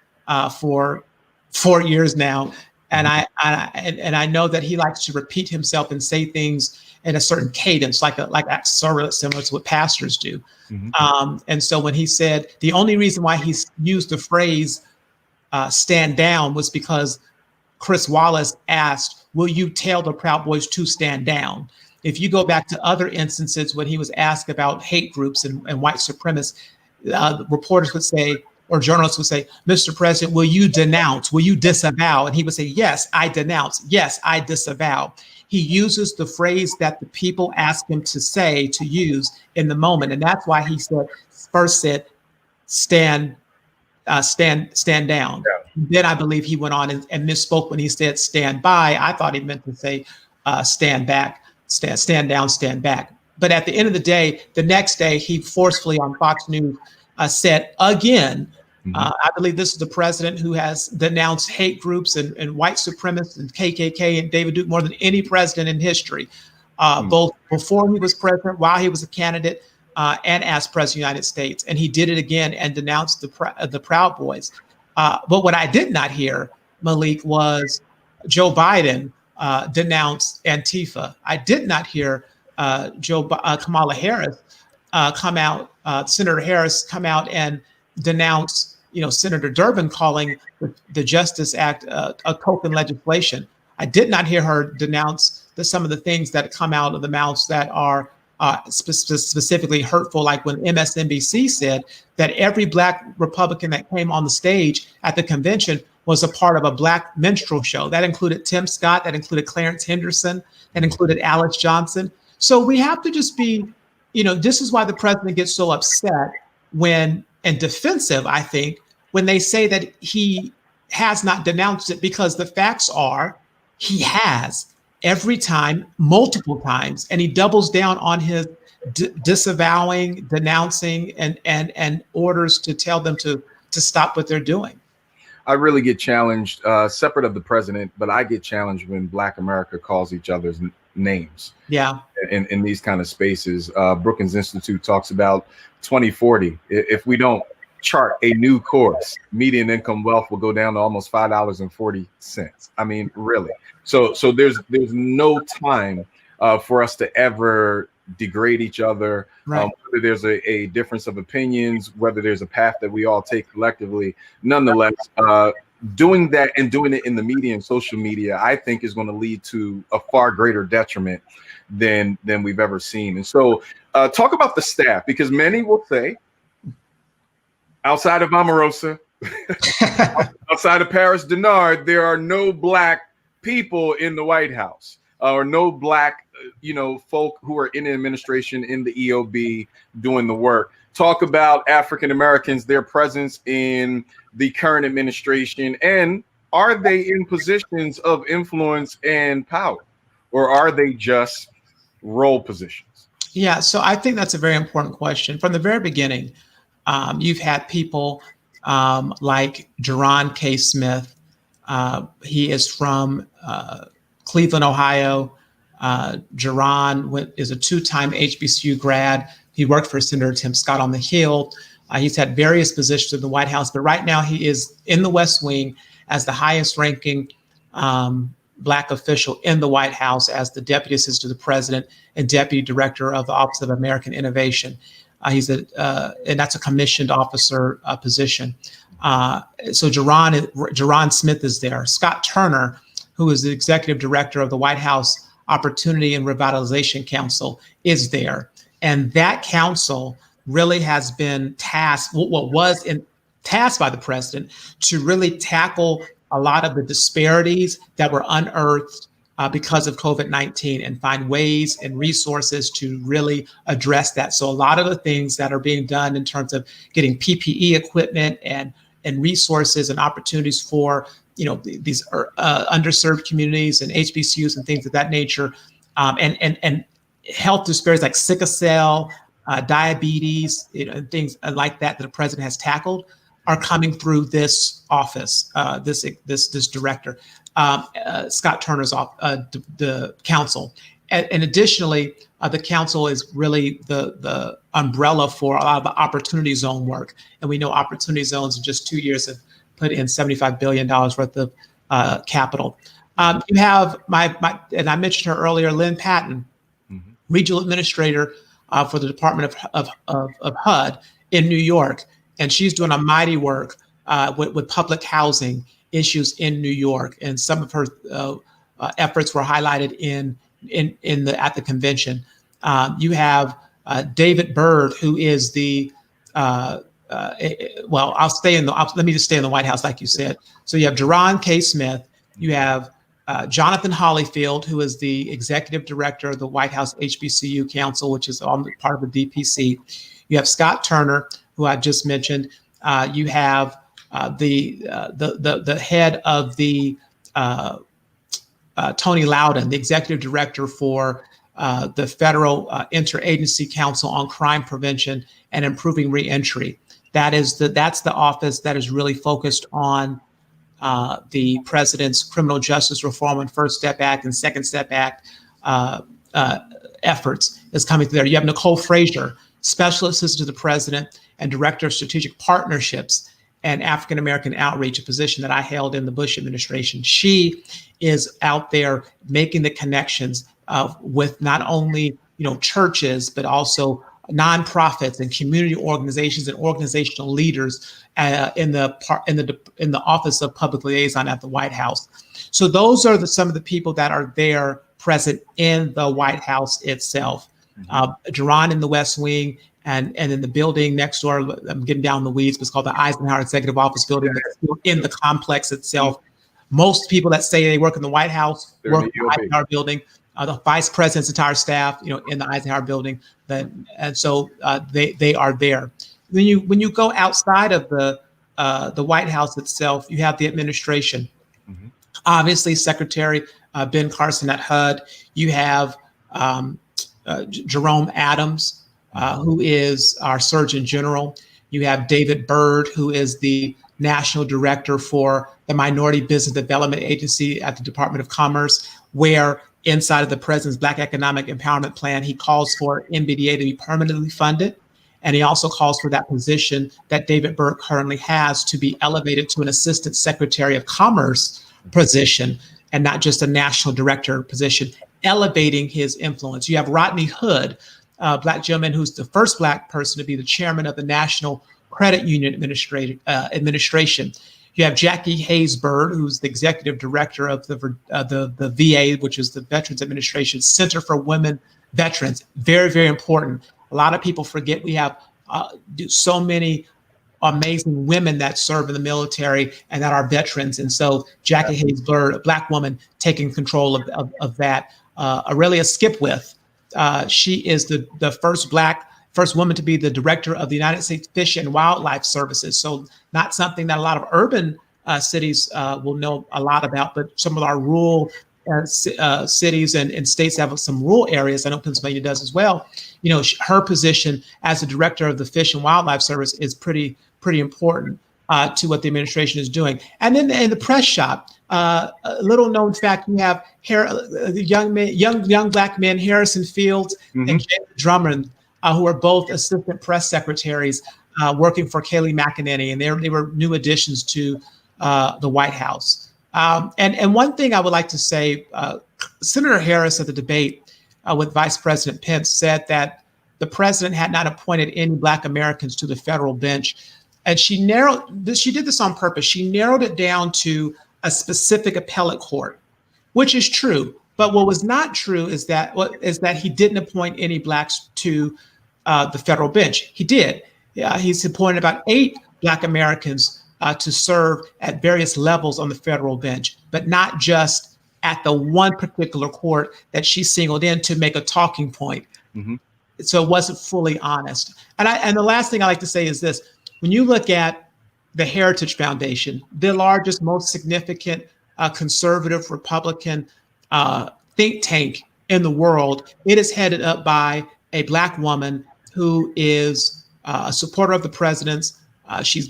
for 4 years now, and I know that he likes to repeat himself and say things in a certain cadence, like similar to what pastors do. And so when he said the only reason why he used the phrase stand down was because Chris Wallace asked, will you tell the Proud Boys to stand down? If you go back to other instances when he was asked about hate groups and white supremacists, reporters would say, or journalists would say, Mr. President, will you denounce? Will you disavow? And he would say, yes, I denounce. Yes, I disavow. He uses the phrase that the people ask him to use in the moment. And that's why he first said, stand down. Then I believe he went on and misspoke when he said stand by. I thought he meant to say stand back, stand down, stand back. But at the end of the day, the next day, he forcefully on Fox News said again, I believe this is the president who has denounced hate groups and white supremacists and KKK and David Duke more than any president in history, both before he was president, while he was a candidate, and as president of the United States. And he did it again and denounced the Proud Boys. But what I did not hear, Malik, was Joe Biden denounce Antifa. I did not hear Kamala Harris come out, Senator Harris come out and denounce, Senator Durbin calling the Justice Act a token legislation. I did not hear her denounce some of the things that come out of the mouths that are specifically hurtful, like when MSNBC said that every Black Republican that came on the stage at the convention was a part of a Black minstrel show. That included Tim Scott, that included Clarence Henderson, that included Alice Johnson. So we have to just be, this is why the president gets so upset and defensive, I think, when they say that he has not denounced it, because the facts are he has. every time, multiple times, and he doubles down on his disavowing, denouncing, and orders to tell them to stop what they're doing. I really get challenged, separate of the president, but I get challenged when Black America calls each other's names. Yeah. In these kind of spaces. Brookings Institute talks about 2040. If we don't chart a new course, median income wealth will go down to almost $5.40. I mean, really. So there's no time for us to ever degrade each other, right. Whether there's a difference of opinions, whether there's a path that we all take collectively. Nonetheless, doing that and doing it in the media and social media, I think is going to lead to a far greater detriment than we've ever seen. And so talk about the staff, because many will say, outside of Omarosa, outside of Paris Dennard, there are no Black people in the White House, or no Black folk who are in the administration, in the EOB, doing the work. Talk about African Americans, their presence in the current administration, and are they in positions of influence and power, or are they just role positions? Yeah, so I think that's a very important question. From the very beginning, you've had people like Jerron K. Smith. He is from Cleveland, Ohio. Jerron is a two-time HBCU grad. He worked for Senator Tim Scott on the Hill. He's had various positions in the White House, but right now he is in the West Wing as the highest ranking Black official in the White House, as the Deputy Assistant to the President and Deputy Director of the Office of American Innovation. And that's a commissioned officer position. So Jerron Smith is there. Scott Turner, who is the Executive Director of the White House Opportunity and Revitalization Council, is there. And that council really has been tasked by the president to really tackle a lot of the disparities that were unearthed because of COVID-19, and find ways and resources to really address that. So a lot of the things that are being done in terms of getting PPE equipment and resources and opportunities for these underserved communities and HBCUs and things of that nature, and health disparities like sickle cell, diabetes, things like that the president has tackled, are coming through this office, this director, Scott Turner's the council. And additionally, the council is really the umbrella for a lot of the opportunity zone work. And we know opportunity zones in just 2 years have put in $75 billion worth of capital. You have and I mentioned her earlier, Lynn Patton, regional administrator for the Department of HUD in New York. And she's doing a mighty work with public housing issues in New York. And some of her efforts were highlighted at the convention. You have David Byrd, who is the let me just stay in the White House, like you said. So you have Jerron K. Smith, you have Jonathan Holyfield, who is the executive director of the White House HBCU Council, which is part of the DPC. You have Scott Turner, who I just mentioned. You have the head of the Tony Loudon, the executive director for the Federal Interagency Council on Crime Prevention and Improving Reentry. That's the office that is really focused on the president's criminal justice reform and First Step Act and Second Step Act efforts is coming through there. You have Nicole Frazier, special assistant to the president and director of strategic partnerships and African American outreach, a position that I held in the Bush administration. She is out there making the connections with not only churches, but also nonprofits and community organizations and organizational leaders in the Office of Public Liaison at the White House. So those are some of the people that are there present in the White House itself. Jerron in the West Wing, and in the building next door, I'm getting down the weeds, but it's called the Eisenhower Executive Office Building in the complex itself. Most people that say they work in the White House work in the Eisenhower Building. The vice president's entire staff, in the Eisenhower Building, and so they are there. When you go outside of the White House itself, you have the administration. Obviously, Secretary Ben Carson at HUD. You have Jerome Adams, who is our Surgeon General. You have David Byrd, who is the National Director for the Minority Business Development Agency at the Department of Commerce, where inside of the President's Black Economic Empowerment Plan, he calls for MBDA to be permanently funded. And he also calls for that position that David Byrd currently has to be elevated to an Assistant Secretary of Commerce position and not just a National Director position, elevating his influence. You have Rodney Hood, a Black gentleman who's the first Black person to be the chairman of the National Credit Union Administration. You have Jackie Hayes Byrd, who's the executive director of the VA, which is the Veterans Administration Center for Women Veterans. Very, very important. A lot of people forget we have so many amazing women that serve in the military and that are veterans. And so Jackie Hayes Byrd, a Black woman, taking control of that. Aurelia Skipwith, she is the first woman to be the director of the United States Fish and Wildlife Services. So not something that a lot of urban cities will know a lot about, but some of our rural cities and states have some rural areas. I know Pennsylvania does as well. You know, her position as the director of the Fish and Wildlife Service is pretty important to what the administration is doing. And then in the press shop, a little known fact, we have young Black men, Harrison Fields and James Drummond, who are both assistant press secretaries working for Kayleigh McEnany, and they were new additions to the White House. And one thing I would like to say, Senator Harris at the debate with Vice President Pence said that the president had not appointed any Black Americans to the federal bench. And she did this on purpose. She narrowed it down to a specific appellate court, which is true. But what was not true is that he didn't appoint any Blacks to the federal bench. He did. He's appointed about 8 Black Americans to serve at various levels on the federal bench, but not just at the one particular court that she singled in to make a talking point. Mm-hmm. So it wasn't fully honest. And the last thing I like to say is this: when you look at the Heritage Foundation, the largest, most significant conservative Republican think tank in the world, it is headed up by a Black woman who is a supporter of the president's. She's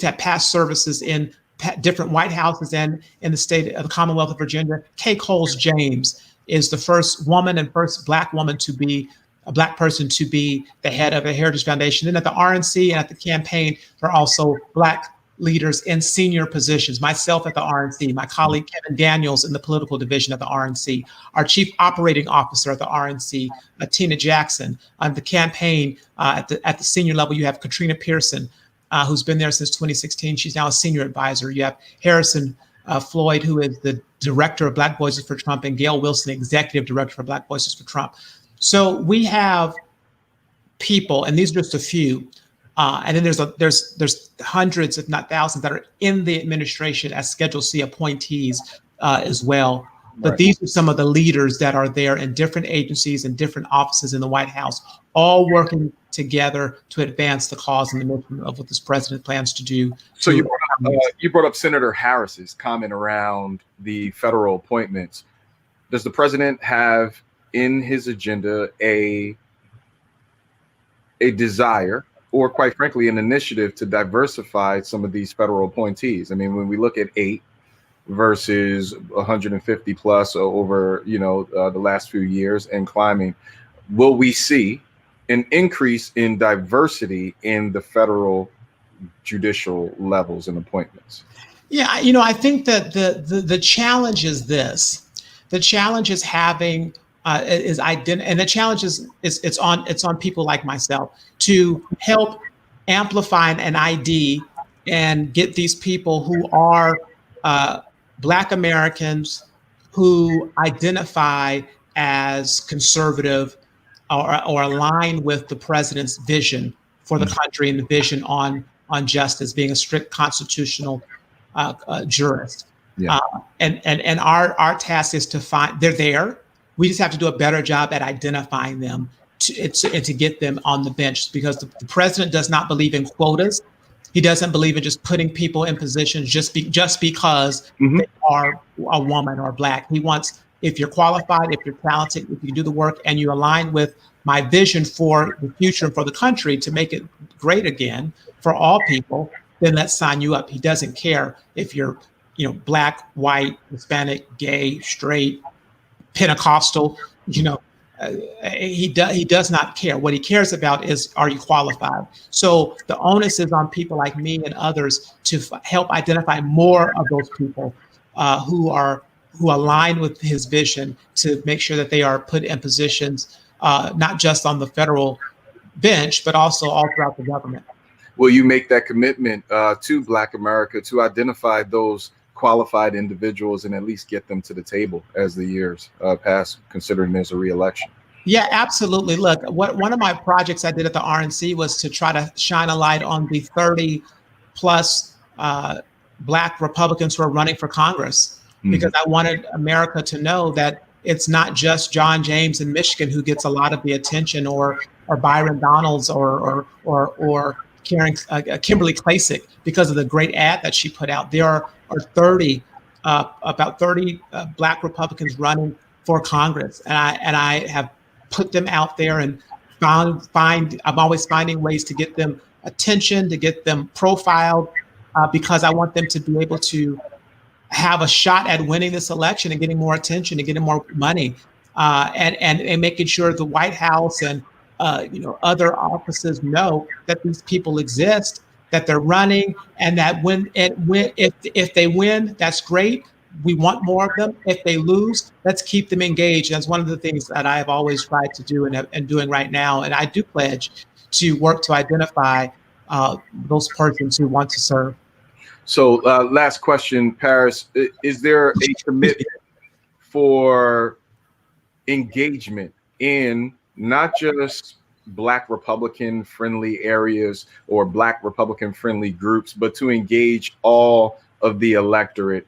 had past services in different White Houses and in the state of the Commonwealth of Virginia. Kay Coles James is the first woman and first Black woman to be a Black person to be the head of a Heritage Foundation. Then at the RNC and at the campaign, there are also Black leaders in senior positions. Myself at the RNC, my colleague Kevin Daniels in the political division at the RNC, our chief operating officer at the RNC, Tina Jackson. On the campaign at the senior level, you have Katrina Pearson, who's been there since 2016. She's now a senior advisor. You have Harrison Floyd, who is the director of Black Voices for Trump, and Gail Wilson, executive director for Black Voices for Trump. So we have people, and these are just a few, and then there's hundreds, if not thousands, that are in the administration as Schedule C appointees as well. But right. These are some of the leaders that are there in different agencies and different offices in the White House, all working together to advance the cause and the mission of what this president plans to do. So you brought up Senator Harris's comment around the federal appointments. Does the president have in his agenda a desire, or quite frankly, an initiative to diversify some of these federal appointees? I mean, when we look at 8 versus 150 plus over, the last few years and climbing, will we see an increase in diversity in the federal judicial levels and appointments? Yeah, I think that the challenge is this. The challenge is having is identity, and the challenge is it's on people like myself to help amplify an ID and get these people who are Black Americans who identify as conservative or align with the president's vision for the country and the vision on justice, being a strict constitutional jurist. Yeah. And our task is to find, they're there. We just have to do a better job at identifying them and to get them on the bench, because the president does not believe in quotas. He doesn't believe in just putting people in positions just because they are a woman or Black. He wants, if you're qualified, if you're talented, if you do the work and you align with my vision for the future and for the country to make it great again for all people, then let's sign you up. He doesn't care if you're, Black, white, Hispanic, gay, straight, Pentecostal, he does not care. What he cares about is, are you qualified? So the onus is on people like me and others to help identify more of those people who align with his vision, to make sure that they are put in positions, not just on the federal bench, but also all throughout the government. Will you make that commitment to Black America to identify those qualified individuals and at least get them to the table as the years pass, considering there's a re-election? Yeah, absolutely. Look, one of my projects I did at the RNC was to try to shine a light on the 30 plus Black Republicans who are running for Congress, because I wanted America to know that it's not just John James in Michigan who gets a lot of the attention, or Byron Donalds or Kimberly Klasick, because of the great ad that she put out. There are about 30 Black Republicans running for Congress, and I have put them out there and I'm always finding ways to get them attention, to get them profiled, because I want them to be able to have a shot at winning this election and getting more attention and getting more money, and making sure the White House and other offices know that these people exist, that they're running, and that if they win, that's great. We want more of them. If they lose, let's keep them engaged. That's one of the things that I have always tried to do and doing right now. And I do pledge to work to identify those persons who want to serve. So last question, Paris, is there a commitment for engagement in not just Black Republican friendly areas or Black Republican friendly groups, but to engage all of the electorate,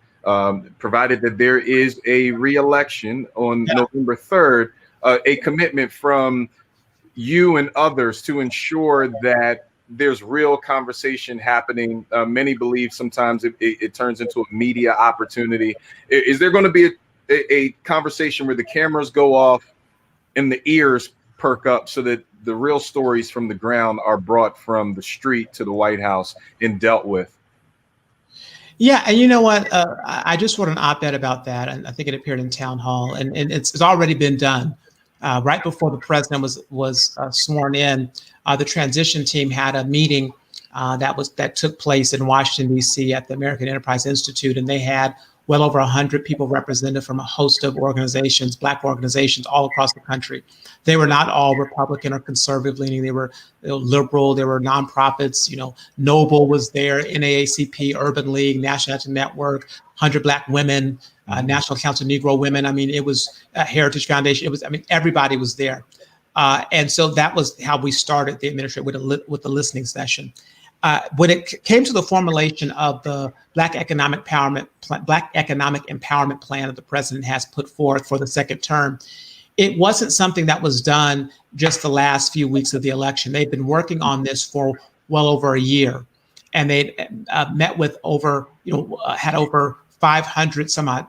provided that there is a re-election on November 3rd, a commitment from you and others to ensure that there's real conversation happening. Many believe sometimes it turns into a media opportunity. Is there going to be a conversation where the cameras go off and the ears perk up so that the real stories from the ground are brought from the street to the White House and dealt with? Yeah, and you know what? I just wrote an op-ed about that, and I think it appeared in Town Hall, and it's already been done. Right before the president was sworn in, the transition team had a meeting that took place in Washington, D.C. at the American Enterprise Institute, and they had well over 100 people represented from a host of organizations, Black organizations all across the country. They were not all Republican or conservative leaning. They were liberal. There were nonprofits. Noble was there, NAACP, Urban League, National Action Network, 100 Black Women, National Council of Negro Women. I mean, it was a Heritage Foundation. Everybody was there. And so that was how we started the administration with the listening session. When it came to the formulation of the Black Economic Empowerment Plan that the president has put forth for the second term, it wasn't something that was done just the last few weeks of the election. They've been working on this for well over a year, and they met with had over 500 some odd,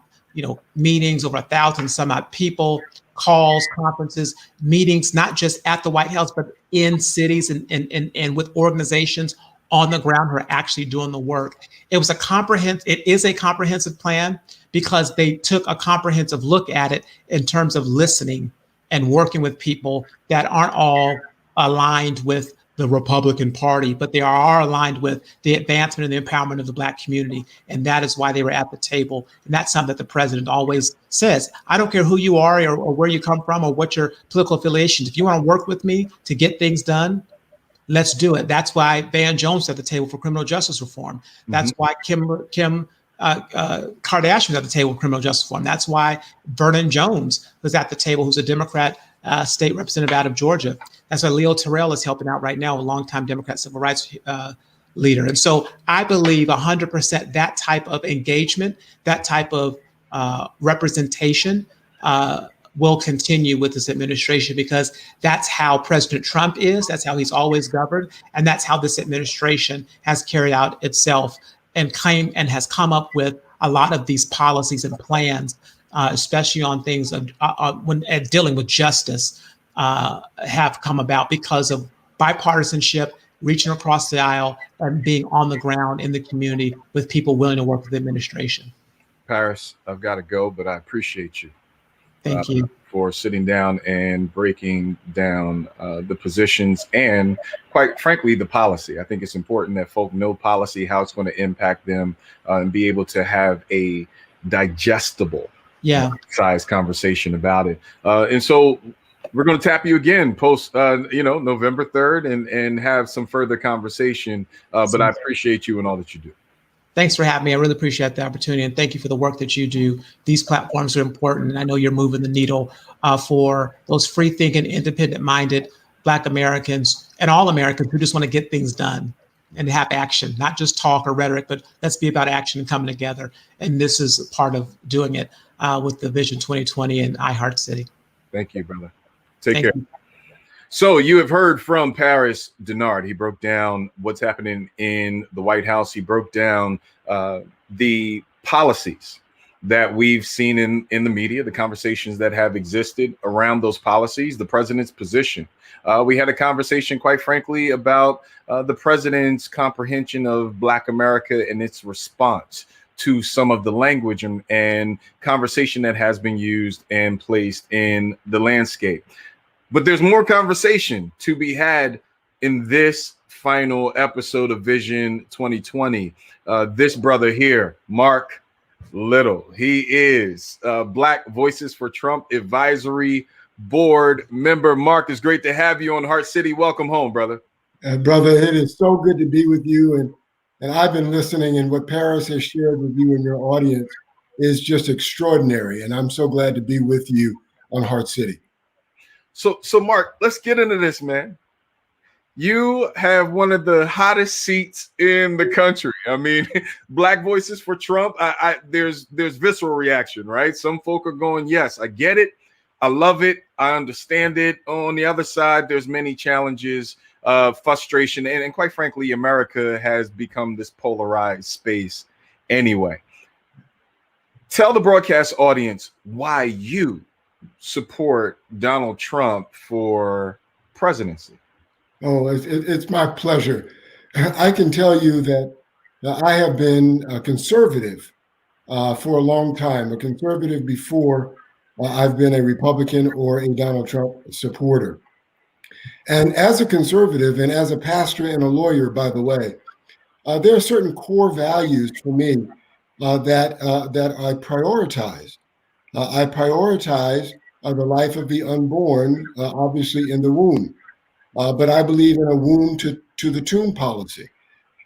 meetings, over 1,000 some odd people, calls, conferences, meetings, not just at the White House, but in cities and with organizations on the ground who are actually doing the work. It is a comprehensive plan because they took a comprehensive look at it in terms of listening and working with people that aren't all aligned with the Republican Party, but they are aligned with the advancement and the empowerment of the Black community. And that is why they were at the table. And that's something that the president always says. I don't care who you are or where you come from or what your political affiliations. If you want to work with me to get things done, let's do it. That's why Van Jones at the table for criminal justice reform. That's why Kim Kardashian was at the table for criminal justice reform. That's why Vernon Jones was at the table, who's a Democrat state representative out of Georgia. That's why Leo Terrell is helping out right now, a longtime Democrat civil rights leader. And so I believe 100% that type of engagement, that type of representation will continue with this administration, because that's how President Trump is. That's how he's always governed. And that's how this administration has carried out itself and has come up with a lot of these policies and plans, especially on things when dealing with justice, have come about because of bipartisanship, reaching across the aisle, and being on the ground in the community with people willing to work with the administration. Paris, I've got to go, but I appreciate you. Thank you for sitting down and breaking down the positions and, quite frankly, the policy. I think it's important that folk know policy, how it's going to impact them, and be able to have a digestible size conversation about it. And so we're going to tap you again post, November 3rd and have some further conversation. But I appreciate you and all that you do. Thanks for having me. I really appreciate the opportunity, and thank you for the work that you do. These platforms are important, and I know you're moving the needle for those free-thinking, independent-minded Black Americans and all Americans who just want to get things done and have action, not just talk or rhetoric, but let's be about action and coming together. And this is part of doing it with the Vision 2020 and HeartCity. Thank you, brother. Take care. So you have heard from Paris Dennard. He broke down what's happening in the White House. He broke down the policies that we've seen in the media, the conversations that have existed around those policies, the president's position. We had a conversation, quite frankly, about the president's comprehension of Black America and its response to some of the language and conversation that has been used and placed in the landscape. But there's more conversation to be had in this final episode of Vision 2020. This brother here, Mark Little, he is Black Voices for Trump Advisory Board member. Mark, it's great to have you on HeartCity. Welcome home, brother. Brother, it is so good to be with you. And I've been listening, and what Paris has shared with you and your audience is just extraordinary. And I'm so glad to be with you on HeartCity. So Mark, let's get into this, man. You have one of the hottest seats in the country. I mean, Black Voices for Trump. There's visceral reaction, right? Some folk are going, yes, I get it. I love it. I understand it. On the other side, there's many challenges, frustration, and quite frankly, America has become this polarized space anyway. Tell the broadcast audience why you support Donald Trump for presidency. Oh, it's my pleasure. I can tell you that I have been a conservative for a long time, a conservative before I've been a Republican or a Donald Trump supporter. And as a conservative and as a pastor and a lawyer, by the way, there are certain core values for me that I prioritize. I prioritize the life of the unborn, obviously in the womb. But I believe in a womb to the tomb policy.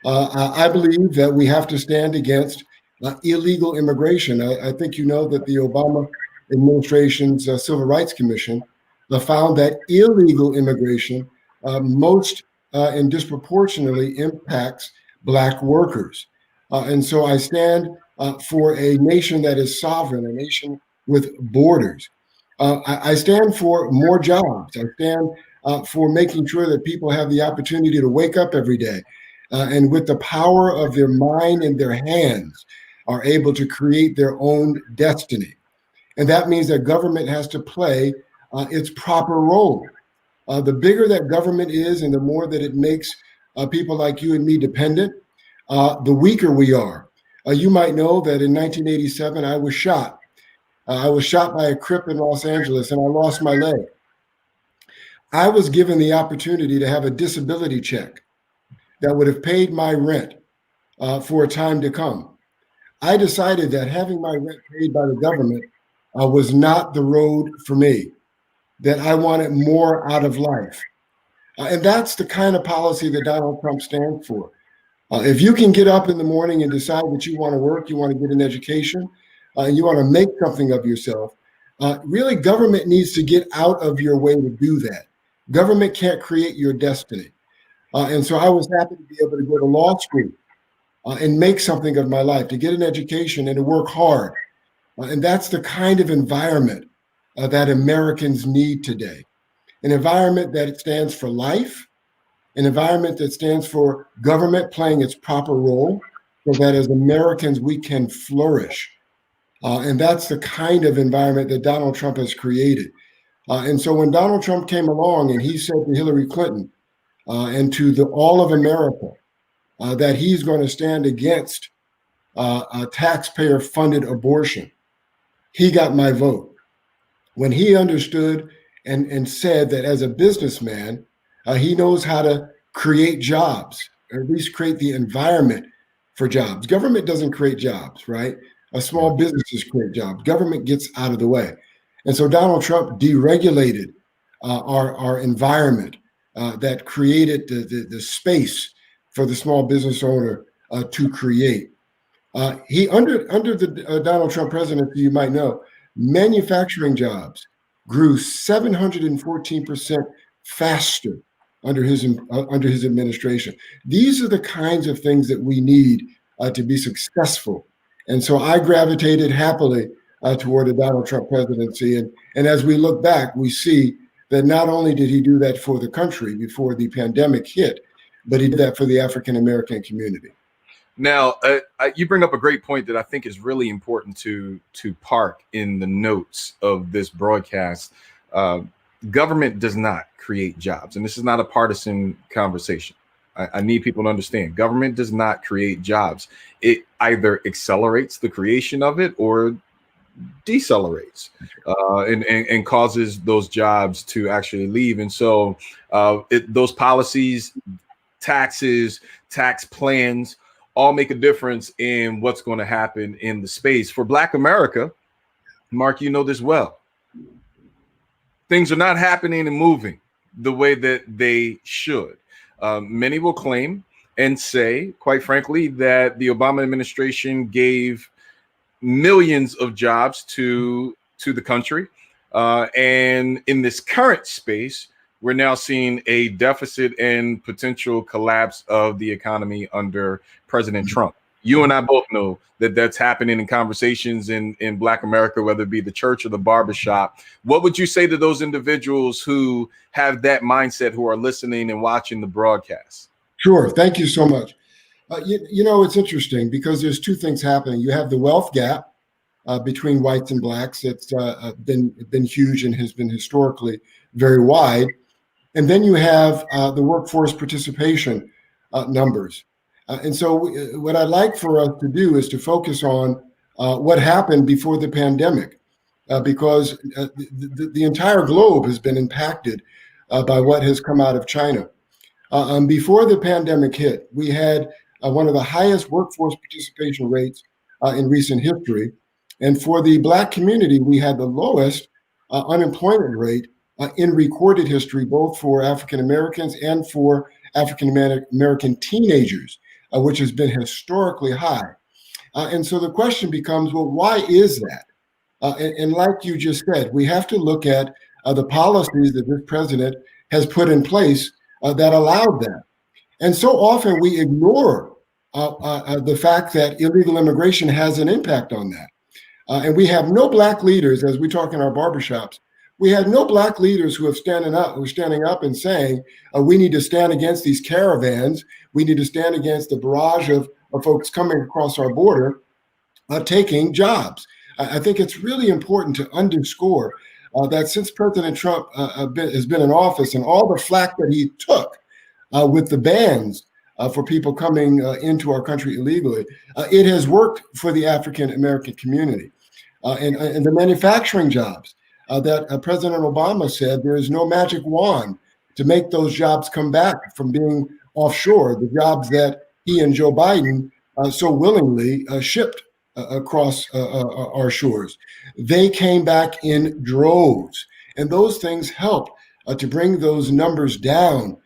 I believe that we have to stand against illegal immigration. I think you know that the Obama administration's Civil Rights Commission found that illegal immigration most and disproportionately impacts Black workers. And so I stand for a nation that is sovereign, a nation with borders. I stand for more jobs. I stand for making sure that people have the opportunity to wake up every day and with the power of their mind and their hands are able to create their own destiny. And that means that government has to play its proper role. The bigger that government is and the more that it makes people like you and me dependent, the weaker we are. You might know that in 1987, I was shot. I was shot by a Crip in Los Angeles and I lost my leg. I was given the opportunity to have a disability check that would have paid my rent for a time to come. I decided that having my rent paid by the government was not the road for me, that I wanted more out of life. And that's the kind of policy that Donald Trump stands for. If you can get up in the morning and decide that you want to work, you want to get an education, and you want to make something of yourself, really government needs to get out of your way to do that. Government can't create your destiny. And so I was happy to be able to go to law school and make something of my life, to get an education and to work hard. And that's the kind of environment that Americans need today. An environment that stands for life, an environment that stands for government playing its proper role so that as Americans we can flourish. And that's the kind of environment that Donald Trump has created. And so when Donald Trump came along and he said to Hillary Clinton and to all of America that he's going to stand against a taxpayer-funded abortion, he got my vote. When he understood and said that as a businessman, he knows how to create jobs, or at least create the environment for jobs. Government doesn't create jobs, right? Small businesses create jobs. Government gets out of the way. And so Donald Trump deregulated our environment that created the space for the small business owner to create. He under the Donald Trump presidency, you might know, manufacturing jobs grew 714% faster under his administration. These are the kinds of things that we need to be successful. And so I gravitated happily toward the Donald Trump presidency. And as we look back, we see that not only did he do that for the country before the pandemic hit, but he did that for the African-American community. Now, you bring up a great point that I think is really important to park in the notes of this broadcast. Government does not create jobs, and this is not a partisan conversation. I need people to understand government does not create jobs. It either accelerates the creation of it or decelerates and causes those jobs to actually leave. And so those policies, taxes, tax plans, all make a difference in what's going to happen in the space. For Black America, Mark, you know this well. Things are not happening and moving the way that they should. Many will claim and say, quite frankly, that the Obama administration gave millions of jobs to the country. And in this current space, we're now seeing a deficit and potential collapse of the economy under President Trump. You and I both know that that's happening in conversations in Black America, whether it be the church or the barbershop. What would you say to those individuals who have that mindset, who are listening and watching the broadcast? Sure. Thank you so much. You know, it's interesting because there's two things happening. You have the wealth gap between whites and blacks. It's been huge and has been historically very wide. And then you have the workforce participation numbers. And so what I'd like for us to do is to focus on what happened before the pandemic, because the entire globe has been impacted by what has come out of China. Before the pandemic hit, we had one of the highest workforce participation rates in recent history. And for the Black community, we had the lowest unemployment rate in recorded history, both for African Americans and for African American teenagers, which has been historically high. And so the question becomes, well, why is that? And like you just said, we have to look at the policies that this president has put in place that allowed that. And so often we ignore the fact that illegal immigration has an impact on that. And we have no Black leaders, as we talk in our barbershops, we had no Black leaders who are standing up and saying, we need to stand against these caravans. We need to stand against the barrage of folks coming across our border, taking jobs. I think it's really important to underscore that since President Trump has been in office and all the flack that he took with the bans for people coming into our country illegally, it has worked for the African American community. And the manufacturing jobs that President Obama said there is no magic wand to make those jobs come back from being offshore, the jobs that he and Joe Biden so willingly shipped across our shores. They came back in droves. And those things helped to bring those numbers down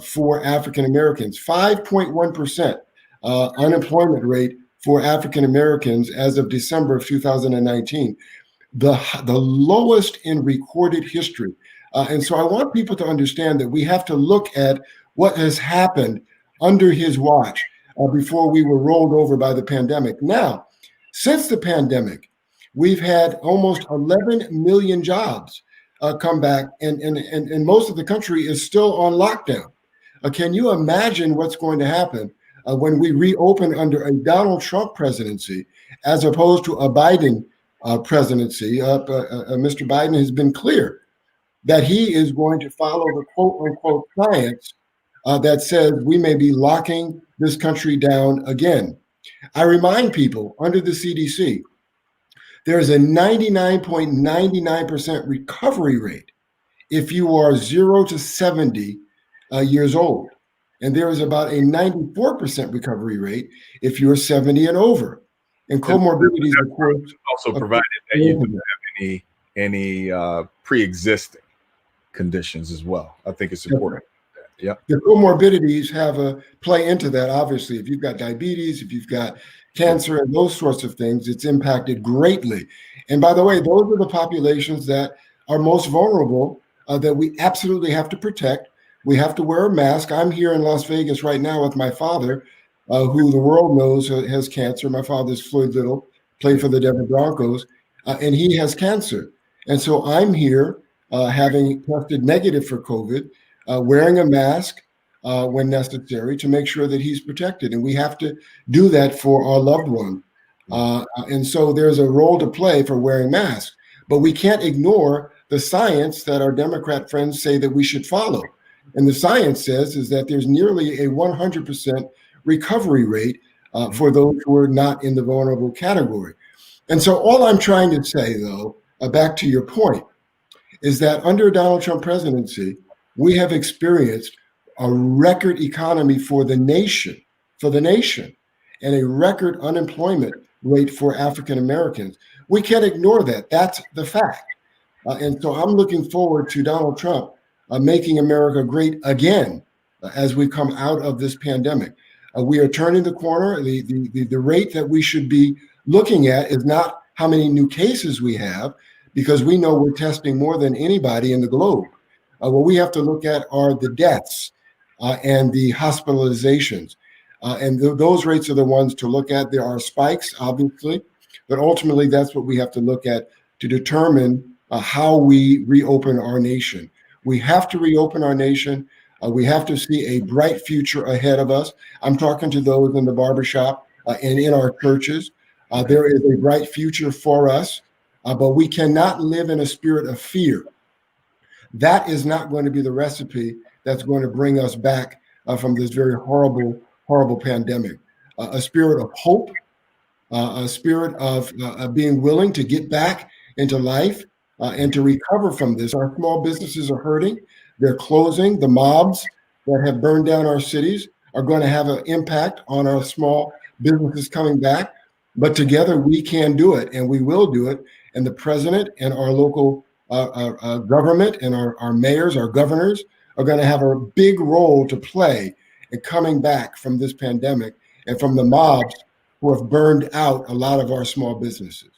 for African Americans. 5.1% unemployment rate for African Americans as of December of 2019, the lowest in recorded history. And so I want people to understand that we have to look at what has happened under his watch before we were rolled over by the pandemic. Now, since the pandemic, We've had almost 11 million jobs come back, and most of the country is still on lockdown. Can you imagine what's going to happen when we reopen under a Donald Trump presidency as opposed to a Biden presidency? Mr. Biden has been clear that he is going to follow the quote unquote science that says we may be locking this country down again. I remind people under the CDC, there's a 99.99% recovery rate if you are 0 to 70 years old. And there is about a 94% recovery rate if you're 70 and over. And comorbidities, of course, also provided that you don't have any pre-existing conditions as well. I think it's important. Yeah. The comorbidities have a play into that. Obviously, if you've got diabetes, if you've got cancer and those sorts of things, it's impacted greatly. And by the way, those are the populations that are most vulnerable that we absolutely have to protect. We have to wear a mask. I'm here in Las Vegas right now with my father, who the world knows has cancer. My father's Floyd Little, played for the Denver Broncos, and he has cancer. And so I'm here having tested negative for COVID, wearing a mask when necessary to make sure that he's protected. And we have to do that for our loved one. And so there's a role to play for wearing masks. But we can't ignore the science that our Democrat friends say that we should follow. And the science says is that there's nearly a 100% recovery rate for those who are not in the vulnerable category. And so all I'm trying to say, though, back to your point, is that under Donald Trump presidency, we have experienced a record economy for the nation, and a record unemployment rate for African Americans. We can't ignore that. That's the fact. And so I'm looking forward to Donald Trump making America great again as we come out of this pandemic. We are turning the corner. The rate that we should be looking at is not how many new cases we have, because we know we're testing more than anybody in the globe. What we have to look at are the deaths and the hospitalizations. And those rates are the ones to look at. There are spikes, obviously, but ultimately that's what we have to look at to determine how we reopen our nation. We have to reopen our nation. We have to see a bright future ahead of us. I'm talking to those in the barbershop and in our churches. There is a bright future for us, but we cannot live in a spirit of fear. That is not going to be the recipe that's going to bring us back from this very horrible, horrible pandemic. A spirit of hope, a spirit of being willing to get back into life and to recover from this. Our small businesses are hurting. They're closing. The mobs that have burned down our cities are going to have an impact on our small businesses coming back. But together we can do it, and we will do it. And the president and our local government and our mayors, our governors are going to have a big role to play in coming back from this pandemic and from the mobs who have burned out a lot of our small businesses.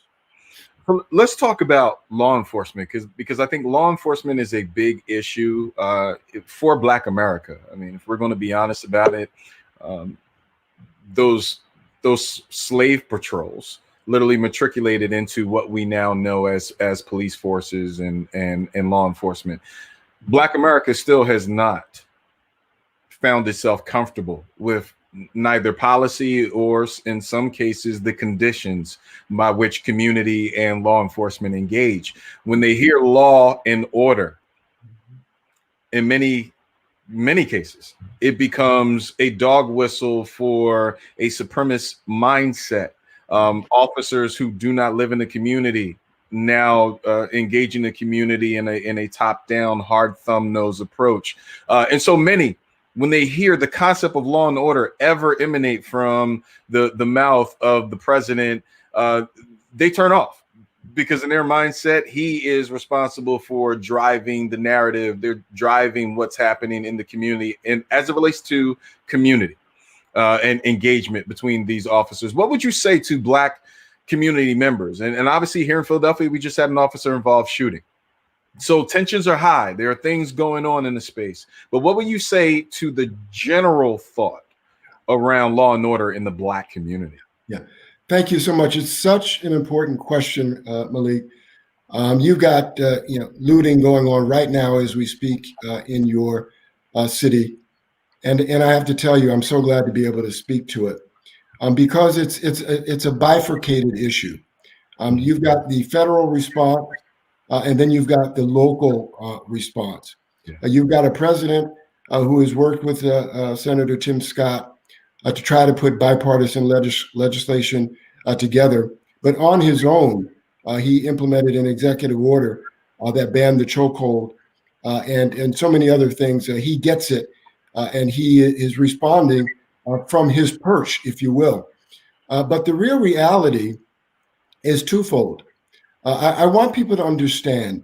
Let's talk about law enforcement, because I think law enforcement is a big issue for Black America. I mean, if we're going to be honest about it, those slave patrols literally matriculated into what we now know as police forces and law enforcement. Black America still has not found itself comfortable with neither policy or, in some cases, the conditions by which community and law enforcement engage. When they hear law and order, in many cases, it becomes a dog whistle for a supremacist mindset. Officers who do not live in the community now engage in the community in a top-down, hard thumb nose approach. And so many, when they hear the concept of law and order ever emanate from the mouth of the president, they turn off, because in their mindset, he is responsible for driving the narrative. They're driving what's happening in the community, and as it relates to community and engagement between these officers. What would you say to Black community members? And obviously here in Philadelphia, we just had an officer involved shooting. So tensions are high. There are things going on in the space. But what would you say to the general thought around law and order in the Black community? Yeah. Thank you so much. It's such an important question, Malik. You've got looting going on right now as we speak in your city, and I have to tell you, I'm so glad to be able to speak to it because it's a bifurcated issue. You've got the federal response, and then you've got the local response. Yeah. You've got a president who has worked with Senator Tim Scott to try to put bipartisan legislation together, but on his own, he implemented an executive order that banned the chokehold and so many other things. He gets it, and he is responding from his perch, if you will. But the real reality is twofold. I want people to understand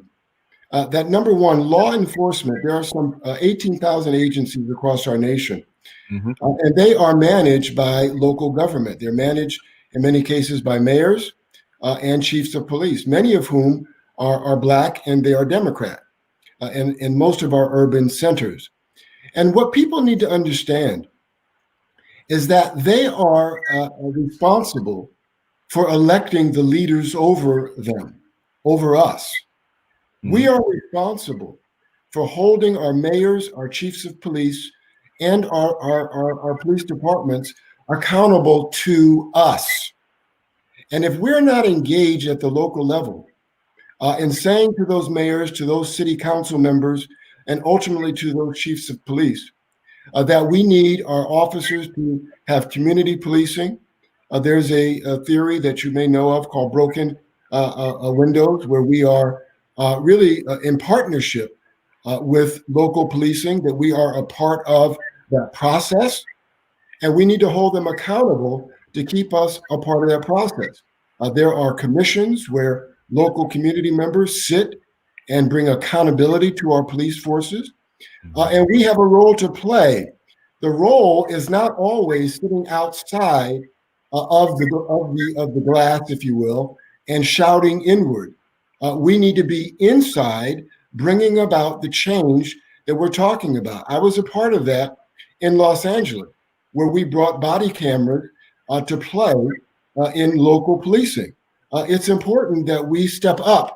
that, number one, law enforcement, there are some 18,000 agencies across our nation, and they are managed by local government. They're managed, in many cases, by mayors and chiefs of police, many of whom are Black and they are Democrat in most of our urban centers. And what people need to understand is that they are responsible for electing the leaders over them, over us. We are responsible for holding our mayors, our chiefs of police, and our police departments accountable to us. And if we're not engaged at the local level in saying to those mayors, to those city council members, and ultimately to those chiefs of police, that we need our officers to have community policing. There's a theory that you may know of called broken windows, where we are really in partnership with local policing, that we are a part of that process, and we need to hold them accountable to keep us a part of that process. There are commissions where local community members sit and bring accountability to our police forces, and we have a role to play. The role is not always sitting outside of the glass, if you will, and shouting inward. We need to be inside, bringing about the change that we're talking about. I was a part of that in Los Angeles, where we brought body cameras to play in local policing. It's important that we step up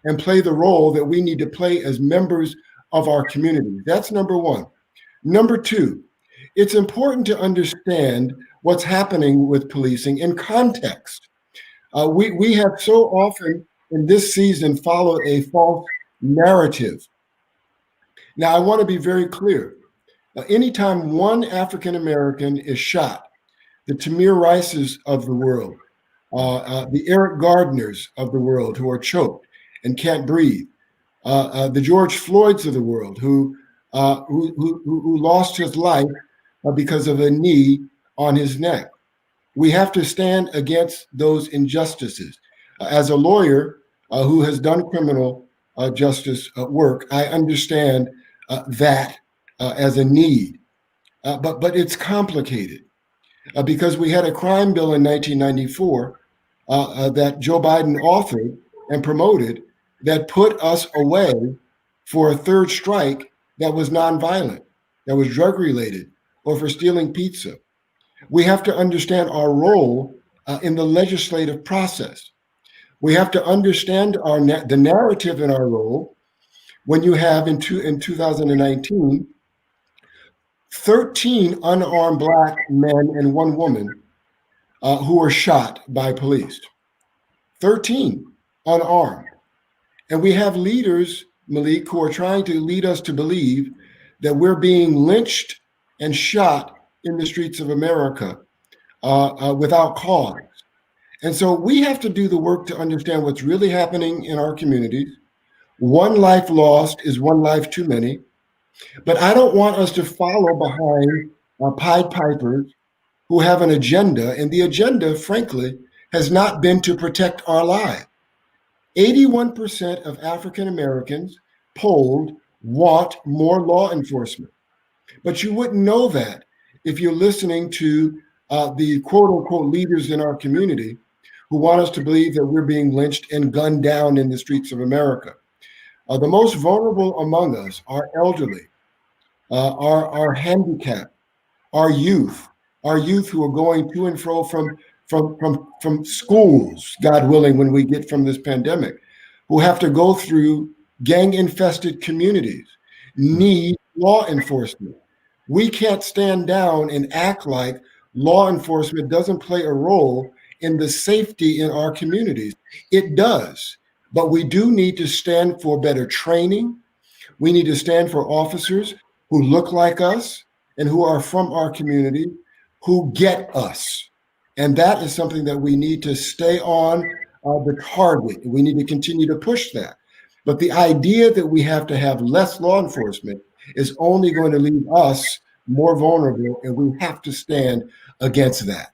and play the role that we need to play as members of our community. That's number one. Number two, it's important to understand what's happening with policing in context. We have so often in this season followed a false narrative. Now, I want to be very clear. Anytime one African American is shot, the Tamir Rices of the world, the Eric Gardners of the world who are choked and can't breathe, the George Floyds of the world who lost his life because of a knee on his neck. We have to stand against those injustices. As a lawyer who has done criminal justice work, I understand that as a need, but it's complicated because we had a crime bill in 1994 that Joe Biden authored and promoted that put us away for a third strike that was nonviolent, that was drug related, or for stealing pizza. We have to understand our role in the legislative process. We have to understand the narrative in our role when you have in 2019, 13 unarmed Black men and one woman who were shot by police. 13 unarmed. And we have leaders, Malik, who are trying to lead us to believe that we're being lynched and shot in the streets of America without cause. And so we have to do the work to understand what's really happening in our communities. One life lost is one life too many. But I don't want us to follow behind Pied Pipers who have an agenda. And the agenda, frankly, has not been to protect our lives. 81% of African Americans polled want more law enforcement. But you wouldn't know that if you're listening to the quote unquote leaders in our community who want us to believe that we're being lynched and gunned down in the streets of America. The most vulnerable among us are elderly, are handicapped, our youth who are going to and fro from from schools, God willing, when we get from this pandemic, who have to go through gang-infested communities, need law enforcement. We can't stand down and act like law enforcement doesn't play a role in the safety in our communities. It does, but we do need to stand for better training. We need to stand for officers who look like us and who are from our community, who get us. And that is something that we need to stay on the target. We need to continue to push that. But the idea that we have to have less law enforcement is only going to leave us more vulnerable, and we have to stand against that.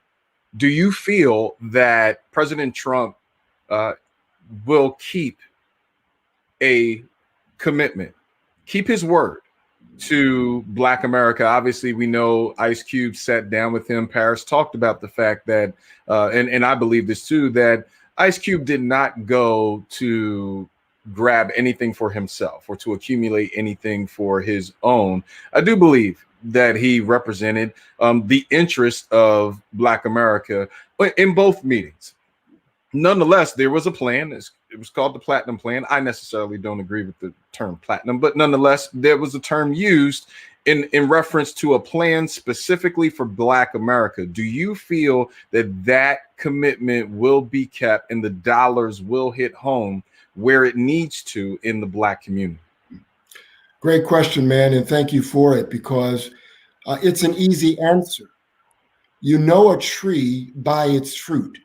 Do you feel that President Trump will keep a commitment, keep his word to Black America? Obviously, we know Ice Cube sat down with him. Paris talked about the fact that, and I believe this too, that Ice Cube did not go to grab anything for himself or to accumulate anything for his own. I do believe that he represented the interest of Black America in both meetings. Nonetheless, there was a plan. It was called the Platinum Plan. I necessarily don't agree with the term platinum, but nonetheless, there was a term used in reference to a plan specifically for Black America. Do you feel that that commitment will be kept and the dollars will hit home where it needs to in the Black community? Great question, man, and thank you for it, because it's an easy answer. You know a tree by its fruit.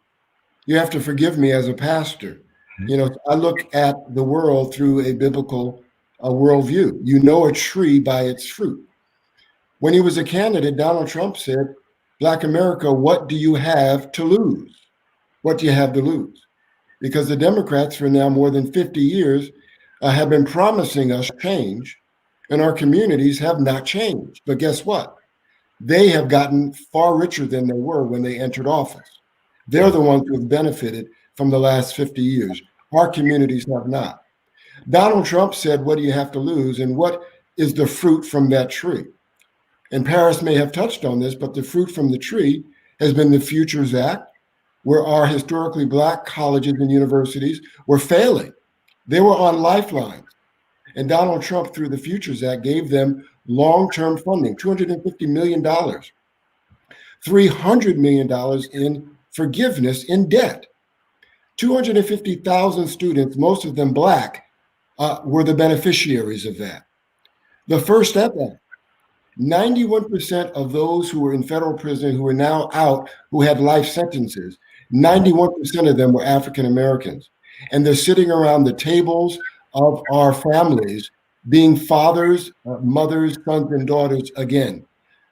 You have to forgive me as a pastor. You know, I look at the world through a biblical worldview. You know a tree by its fruit. When he was a candidate, Donald Trump said, Black America, what do you have to lose? What do you have to lose? Because the Democrats for now more than 50 years have been promising us change, and our communities have not changed. But guess what? They have gotten far richer than they were when they entered office. They're the ones who have benefited from the last 50 years. Our communities have not. Donald Trump said, what do you have to lose? And what is the fruit from that tree? And Paris may have touched on this, but the fruit from the tree has been the Futures Act, where our historically Black colleges and universities were failing. They were on lifelines. And Donald Trump, through the Futures Act, gave them long-term funding, $250 million, $300 million in forgiveness in debt. 250,000 students, most of them Black, were the beneficiaries of that. The First Step Act, 91% of those who were in federal prison who are now out, who had life sentences, 91% of them were African Americans. And they're sitting around the tables of our families, being fathers, mothers, sons, and daughters again.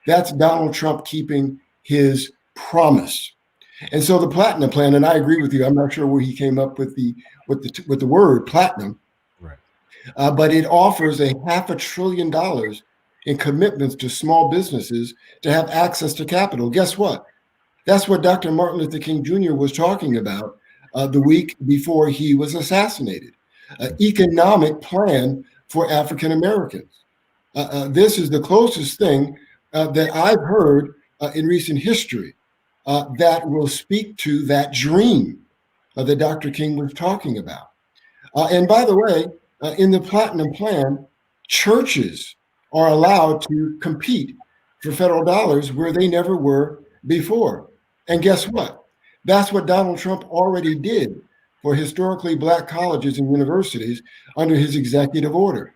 That's Donald Trump keeping his promise. And so the Platinum Plan, and I agree with you, I'm not sure where he came up with the word platinum, right? But it offers $500 billion in commitments to small businesses to have access to capital. Guess what? That's what Dr. Martin Luther King Jr. was talking about the week before he was assassinated. An economic plan for African Americans. This is the closest thing that I've heard in recent history that will speak to that dream that Dr. King was talking about. And by the way, in the Platinum Plan, churches are allowed to compete for federal dollars where they never were before. And guess what? That's what Donald Trump already did for historically Black colleges and universities under his executive order.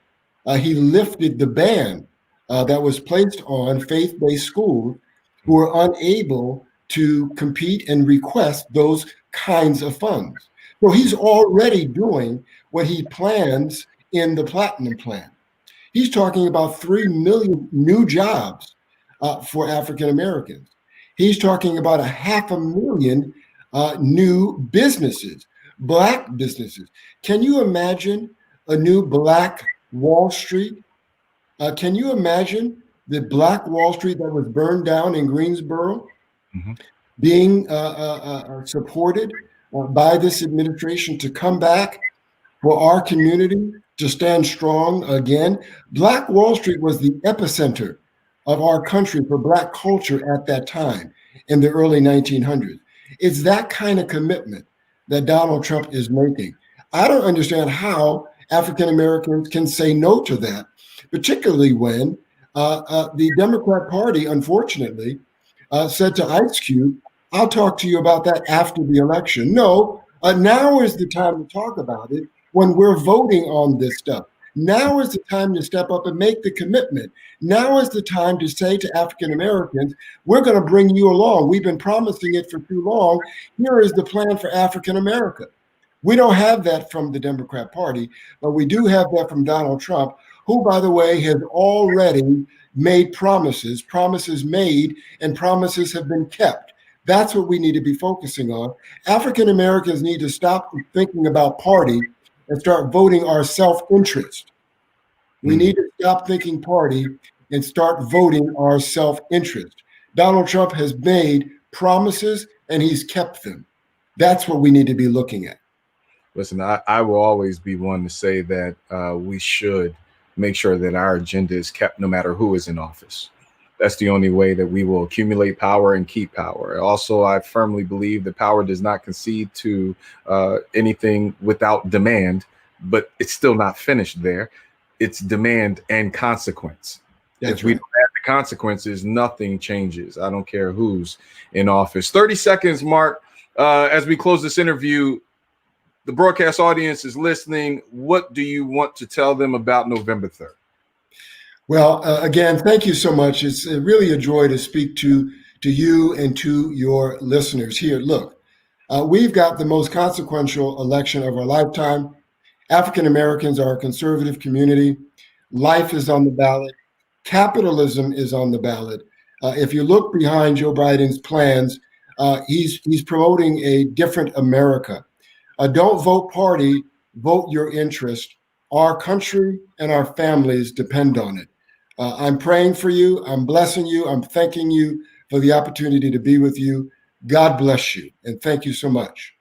He lifted the ban that was placed on faith-based schools who were unable to compete and request those kinds of funds. So he's already doing what he plans in the Platinum Plan. He's talking about 3 million new jobs for African Americans. He's talking about 500,000 new businesses, Black businesses. Can you imagine a new Black Wall Street? Can you imagine the Black Wall Street that was burned down in Greensboro being supported by this administration to come back for our community to stand strong again? Black Wall Street was the epicenter of our country for Black culture at that time in the early 1900s. It's that kind of commitment that Donald Trump is making. I don't understand how African Americans can say no to that, particularly when the Democrat Party, unfortunately, said to Ice Cube, I'll talk to you about that after the election. No, now is the time to talk about it when we're voting on this stuff. Now is the time to step up and make the commitment. Now is the time to say to African Americans, we're going to bring you along. We've been promising it for too long. Here is the plan for African America. We don't have that from the Democrat Party, but we do have that from Donald Trump, who, by the way, has already made promises made, and promises have been kept. That's what we need to be focusing on. African Americans need to stop thinking about party and start voting our self-interest. We need to stop thinking party and start voting our self-interest. Donald Trump has made promises and he's kept them. That's what we need to be looking at. Listen, I will always be one to say that we should make sure that our agenda is kept no matter who is in office. That's the only way that we will accumulate power and keep power. Also, I firmly believe that power does not concede to anything without demand, but it's still not finished there. It's demand and consequence. If we don't have the consequences, nothing changes. I don't care who's in office. 30 seconds, Mark. As we close this interview, the broadcast audience is listening. What do you want to tell them about November 3rd? Well, again, thank you so much. It's really a joy to speak to you and to your listeners here. Look, we've got the most consequential election of our lifetime. African Americans are a conservative community. Life is on the ballot. Capitalism is on the ballot. If you look behind Joe Biden's plans, he's promoting a different America. Don't vote party, vote your interest. Our country and our families depend on it. I'm praying for you. I'm blessing you. I'm thanking you for the opportunity to be with you. God bless you. And thank you so much.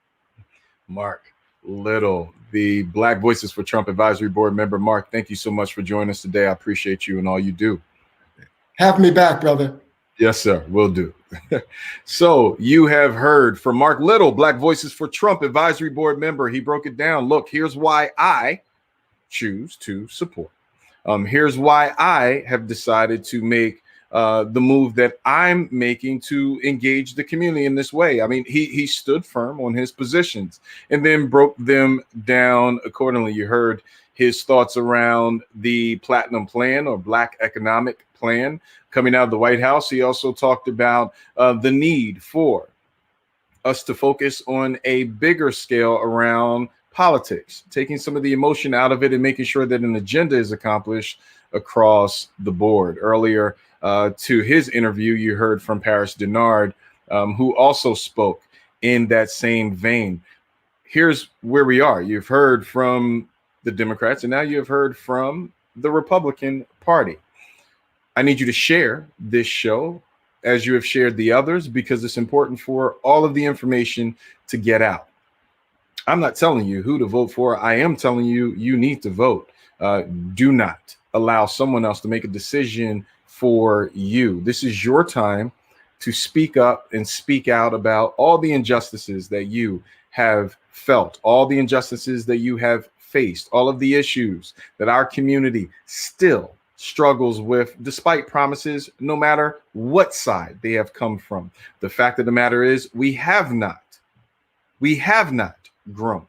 Mark Little, the Black Voices for Trump Advisory Board member. Mark, thank you so much for joining us today. I appreciate you and all you do. Have me back, brother. Yes, sir. Will do. So you have heard from Mark Little, Black Voices for Trump Advisory Board member. He broke it down. Look, here's why I choose to support. Here's why I have decided to make the move that I'm making to engage the community in this way. I mean, he stood firm on his positions and then broke them down accordingly. You heard his thoughts around the Platinum Plan or Black Economic Plan coming out of the White House. He also talked about the need for us to focus on a bigger scale around politics, taking some of the emotion out of it and making sure that an agenda is accomplished across the board. Earlier to his interview, you heard from Dennard, who also spoke in that same vein. Here's where we are. You've heard from the Democrats, and now you have heard from the Republican Party. I need you to share this show as you have shared the others, because it's important for all of the information to get out. I'm not telling you who to vote for. I am telling you, you need to vote. Do not allow someone else to make a decision for you. This is your time to speak up and speak out about all the injustices that you have felt, all the injustices that you have faced, all of the issues that our community still struggles with, despite promises, no matter what side they have come from. The fact of the matter is, we have not grown.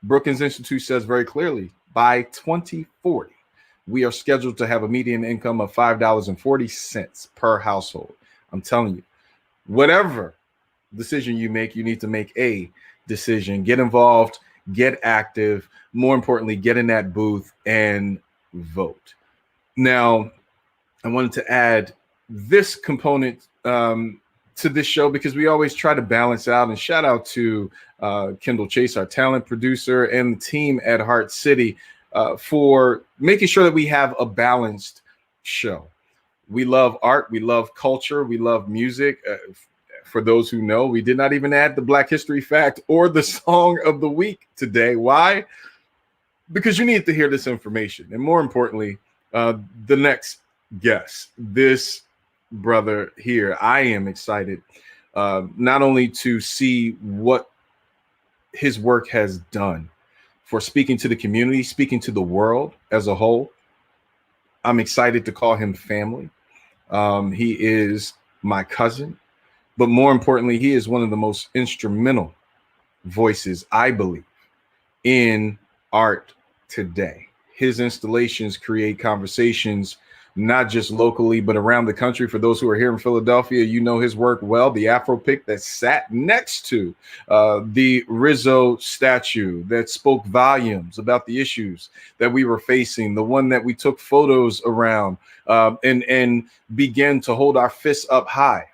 Brookings Institute says very clearly, by 2040, we are scheduled to have a median income of $5.40 per household. I'm telling you, whatever decision you make, you need to make a decision. Get involved, get active. More importantly, get in that booth and vote. Now, I wanted to add this component to this show because we always try to balance out, and shout out to Kendall Chase, our talent producer, and the team at HeartCity for making sure that we have a balanced show. We love art, we love culture, we love music. For those who know, we did not even add the Black History fact or the song of the week today. Why? Because you need to hear this information. And more importantly, the next guest, this brother here, I am excited not only to see what his work has done for speaking to the community, speaking to the world as a whole. I'm excited to call him family. He is my cousin, but more importantly, he is one of the most instrumental voices, I believe, in art today. His installations create conversations, not just locally, but around the country. For those who are here in Philadelphia, you know his work well. The Afro pic that sat next to the Rizzo statue that spoke volumes about the issues that we were facing, the one that we took photos around and began to hold our fists up high,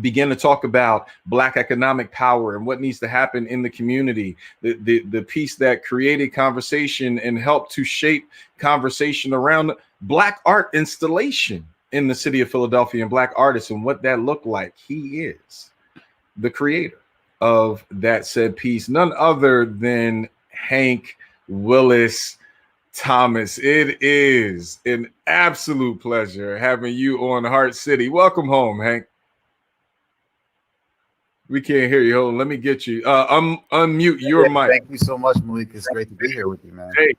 begin to talk about Black economic power and what needs to happen in the community. The piece that created conversation and helped to shape conversation around Black art installation in the city of Philadelphia and Black artists and what that looked like. He is the creator of that said piece, none other than Hank Willis Thomas. It is an absolute pleasure having you on Heart City. Welcome home, Hank. We can't hear you. Hold on, let me get you. Unmute your mic. Thank you so much, Malik. It's great to be here with you, man. Hey,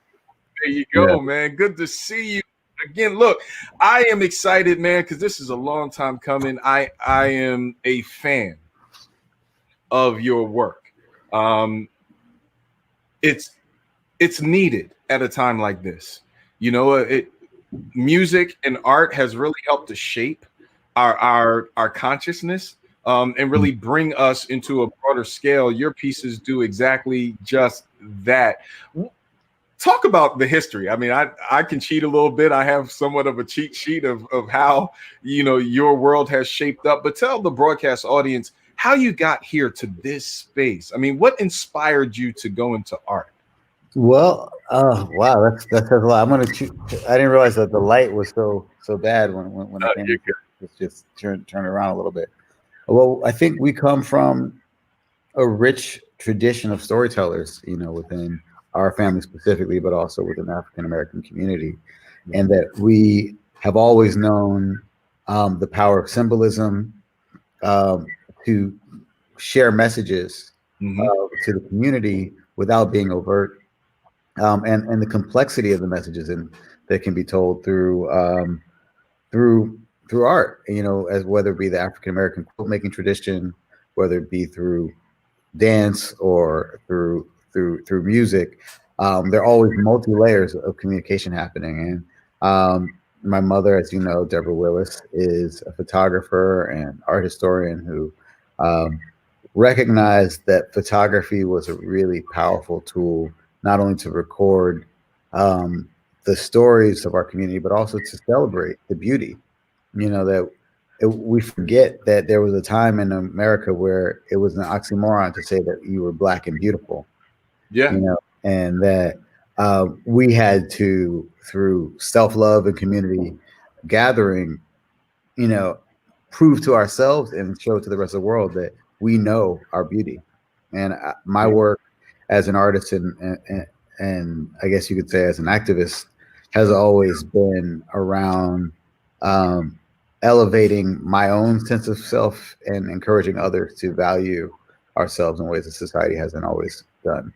there you go, man. Good to see you again. Look, I am excited, man, because this is a long time coming. I am a fan of your work. It's needed at a time like this. You know, music and art has really helped to shape our consciousness. And really bring us into a broader scale. Your pieces do exactly just that. Talk about the history. I mean, I can cheat a little bit. I have somewhat of a cheat sheet of how, you know, your world has shaped up. But tell the broadcast audience how you got here to this space. I mean, what inspired you to go into art? Well, wow, that says a lot. I didn't realize that the light was so bad when I came. Let's just turn it around a little bit. Well, I think we come from a rich tradition of storytellers, you know, within our family specifically, but also within the African-American community. And that we have always known the power of symbolism to share messages to the community without being overt, and the complexity of the messages that can be told through art, you know, as whether it be the African-American quilt making tradition, whether it be through dance or through music. There are always multi-layers of communication happening. And my mother, as you know, Deborah Willis, is a photographer and art historian who recognized that photography was a really powerful tool, not only to record the stories of our community, but also to celebrate the beauty. You know, that we forget that there was a time in America where it was an oxymoron to say that you were Black and beautiful. Yeah. You know, and that we had to, through self-love and community gathering, you know, prove to ourselves and show to the rest of the world that we know our beauty. And my work as an artist and I guess you could say as an activist has always been around elevating my own sense of self and encouraging others to value ourselves in ways that society hasn't always done.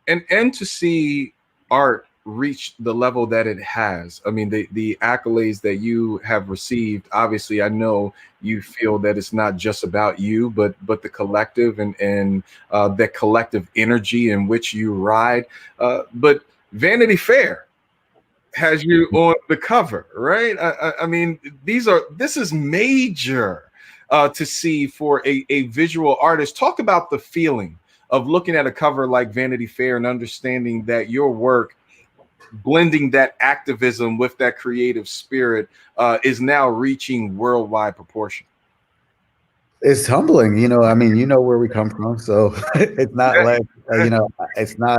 And to see art reach the level that it has. I mean, the accolades that you have received, obviously, I know you feel that it's not just about you, but the collective and that collective energy in which you ride. But Vanity Fair has you on the cover, right? I mean, this is major to see for a visual artist. Talk about the feeling of looking at a cover like Vanity Fair and understanding that your work, blending that activism with that creative spirit, is now reaching worldwide proportion. It's humbling, you know. I mean, you know where we come from, so it's not like you know, it's not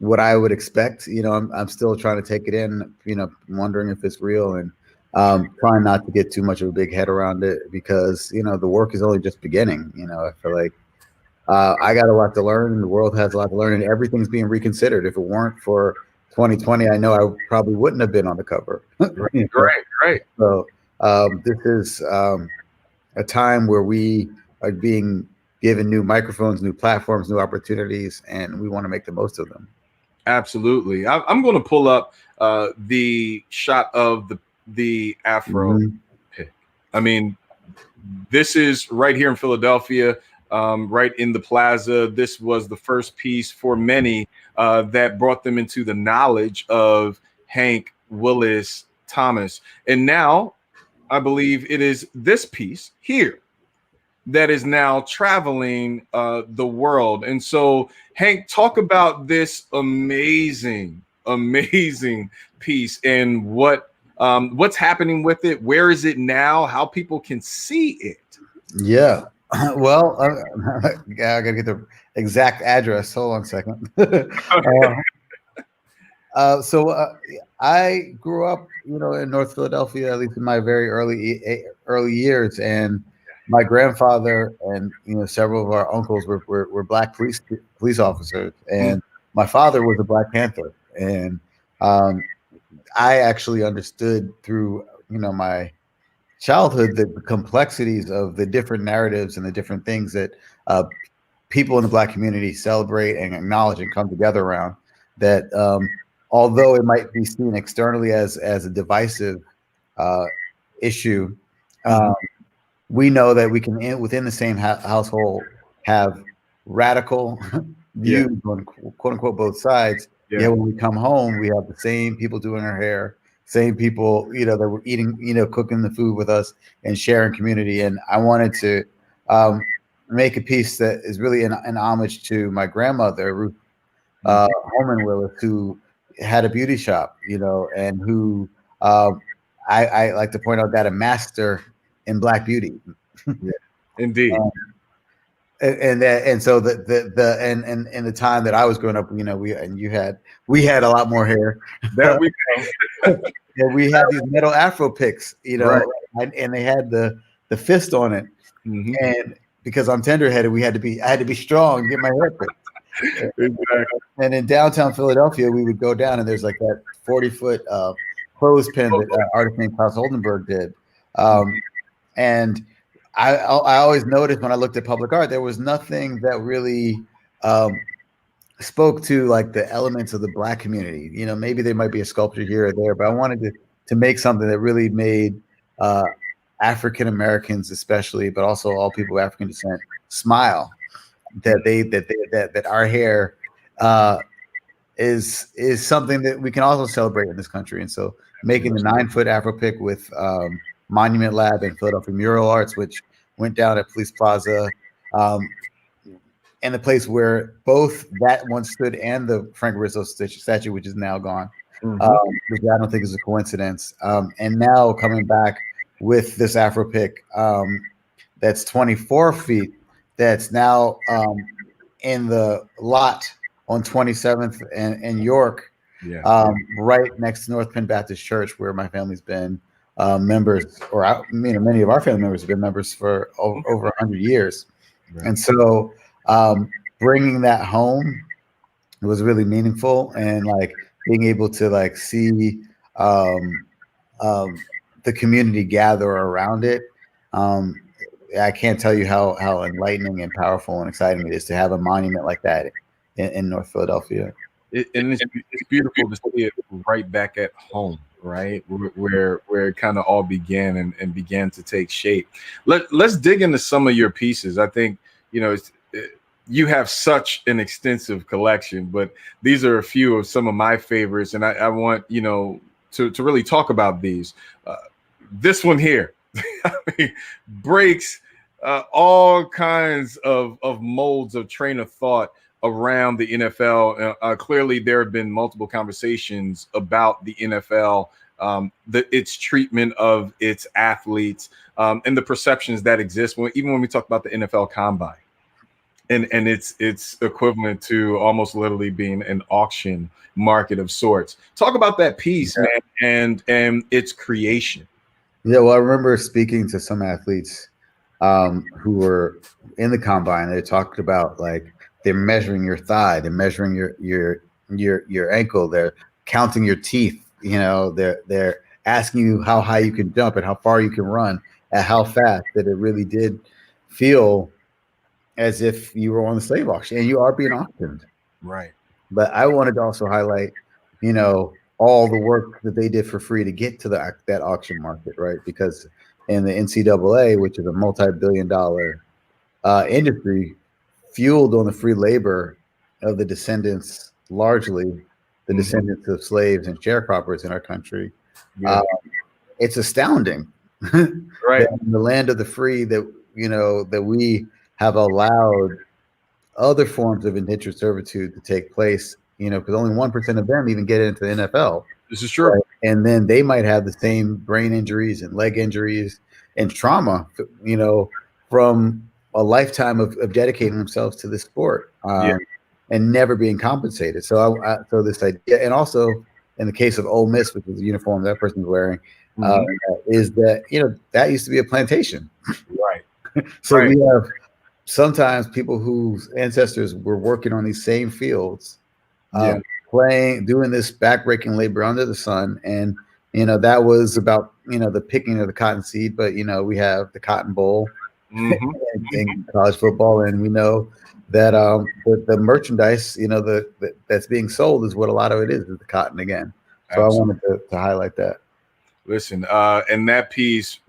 what I would expect. You know, I'm still trying to take it in, you know, wondering if it's real, and trying not to get too much of a big head around it, because, you know, the work is only just beginning. You know, I feel like I got a lot to learn, and the world has a lot to learn, and everything's being reconsidered. If it weren't for 2020, I know I probably wouldn't have been on the cover. Right. So this is a time where we are being given new microphones, new platforms, new opportunities, and we want to make the most of them. Absolutely. I'm going to pull up the shot of the Afro pick. I mean, this is right here in Philadelphia, right in the plaza. This was the first piece for many that brought them into the knowledge of Hank Willis Thomas. And now I believe it is this piece here that is now traveling the world. And so, Hank, talk about this amazing piece and what's happening with it. Where is it now? How people can see it? Yeah. Well, I gotta get the exact address. Hold on a second. So I grew up, in North Philadelphia, at least in my very early years, and my grandfather and several of our uncles were black police officers, and my father was a Black Panther, and I actually understood through my childhood the complexities of the different narratives and the different things that people in the Black community celebrate and acknowledge and come together around. That although it might be seen externally as a divisive issue. We know that we can, within the same household, have radical views on quote unquote both sides. Yeah. When we come home, we have the same people doing our hair, same people, that were eating, cooking the food with us and sharing community. And I wanted to make a piece that is really an homage to my grandmother, Ruth Holman Willis, who had a beauty shop, and who I like to point out that a master in Black beauty. Yeah, indeed. And so in the time that I was growing up, we had a lot more hair. There we go. Yeah, we had these metal Afro picks, right. And they had the fist on it. Mm-hmm. And because I'm tender-headed, I had to be strong and get my hair picked. Exactly. And in downtown Philadelphia, we would go down, and there's like that 40-foot clothespin that artist named Klaus Oldenburg did. And I always noticed when I looked at public art, there was nothing that really spoke to like the elements of the Black community. Maybe there might be a sculpture here or there, but I wanted to make something that really made African Americans, especially, but also all people of African descent, smile. That our hair is something that we can also celebrate in this country. And so, making the 9-foot Afro pick with Monument Lab and Philadelphia Mural Arts, which went down at Police Plaza, and the place where both that one stood and the Frank Rizzo statue, which is now gone, which I don't think is a coincidence. And now coming back with this Afro pick that's 24 feet, that's now in the lot on 27th and York, right next to North Penn Baptist Church, where my family's been members, or many of our family members have been members for over 100 years. Right. And so bringing that home was really meaningful, and like being able to like see the community gather around it. I can't tell you how enlightening and powerful and exciting it is to have a monument like that in North Philadelphia. And it's beautiful to see it right back at home, right? Where it kind of all began and began to take shape. Let's dig into some of your pieces. I think, you have such an extensive collection, but these are a few of some of my favorites. And I want, to really talk about these. This one here breaks all kinds of molds of train of thought around the NFL. Clearly, there have been multiple conversations about the NFL, its treatment of its athletes, and the perceptions that exist. Even when we talk about the NFL Combine, and it's equivalent to almost literally being an auction market of sorts. Talk about that piece, man, and its creation. Yeah, well, I remember speaking to some athletes who were in the Combine. They talked about like they're measuring your thigh, they're measuring your ankle, they're counting your teeth. They're asking you how high you can jump and how far you can run at how fast that it really did feel as if you were on the slave auction and you are being auctioned. Right. But I wanted to also highlight, all the work that they did for free to get to that auction market, right? Because in the NCAA, which is a multi-billion-dollar industry, fueled on the free labor of the descendants, largely the descendants of slaves and sharecroppers in our country, it's astounding. Right. That in the land of the free, that that we have allowed other forms of indentured servitude to take place, because only 1% of them even get into the NFL. This is true. Right? And then they might have the same brain injuries and leg injuries and trauma, from a lifetime of dedicating themselves to this sport, and never being compensated. So so this idea, and also in the case of Ole Miss, which is the uniform that person's wearing, is that, that used to be a plantation. Right. So we have sometimes people whose ancestors were working on these same fields, doing this backbreaking labor under the sun. And, that was about, the picking of the cotton seed. But, we have the Cotton Bowl in college football. And we know that the merchandise, that's being sold is what a lot of it is the cotton again. So absolutely. I wanted to highlight that. Listen, and that piece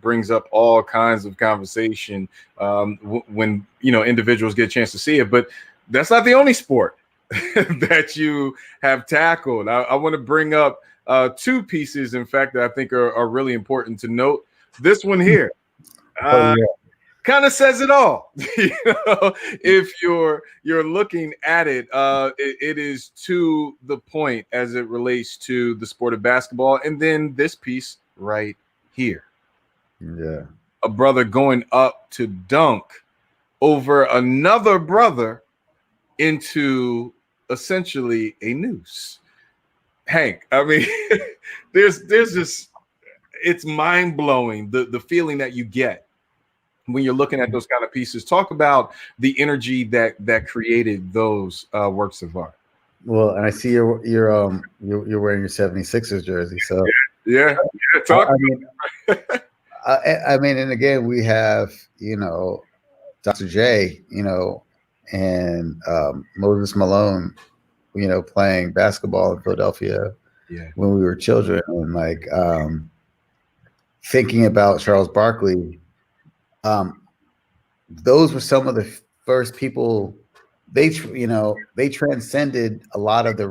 brings up all kinds of conversation when individuals get a chance to see it. But that's not the only sport that you have tackled. I want to bring up two pieces, in fact, that I think are really important to note. This one here kind of says it all. If you're looking at it, it is to the point as it relates to the sport of basketball. And then this piece right here. Yeah. A brother going up to dunk over another brother into essentially a noose. Hank, I mean, there's just, it's mind-blowing, the feeling that you get when you're looking at those kind of pieces. Talk about the energy that created those works of art. Well, and I see you're wearing your 76ers jersey. So yeah. I mean, and again, we have, Dr. J, and Moses Malone, playing basketball in Philadelphia when we were children, and thinking about Charles Barkley. Those were some of the first people. They transcended a lot of the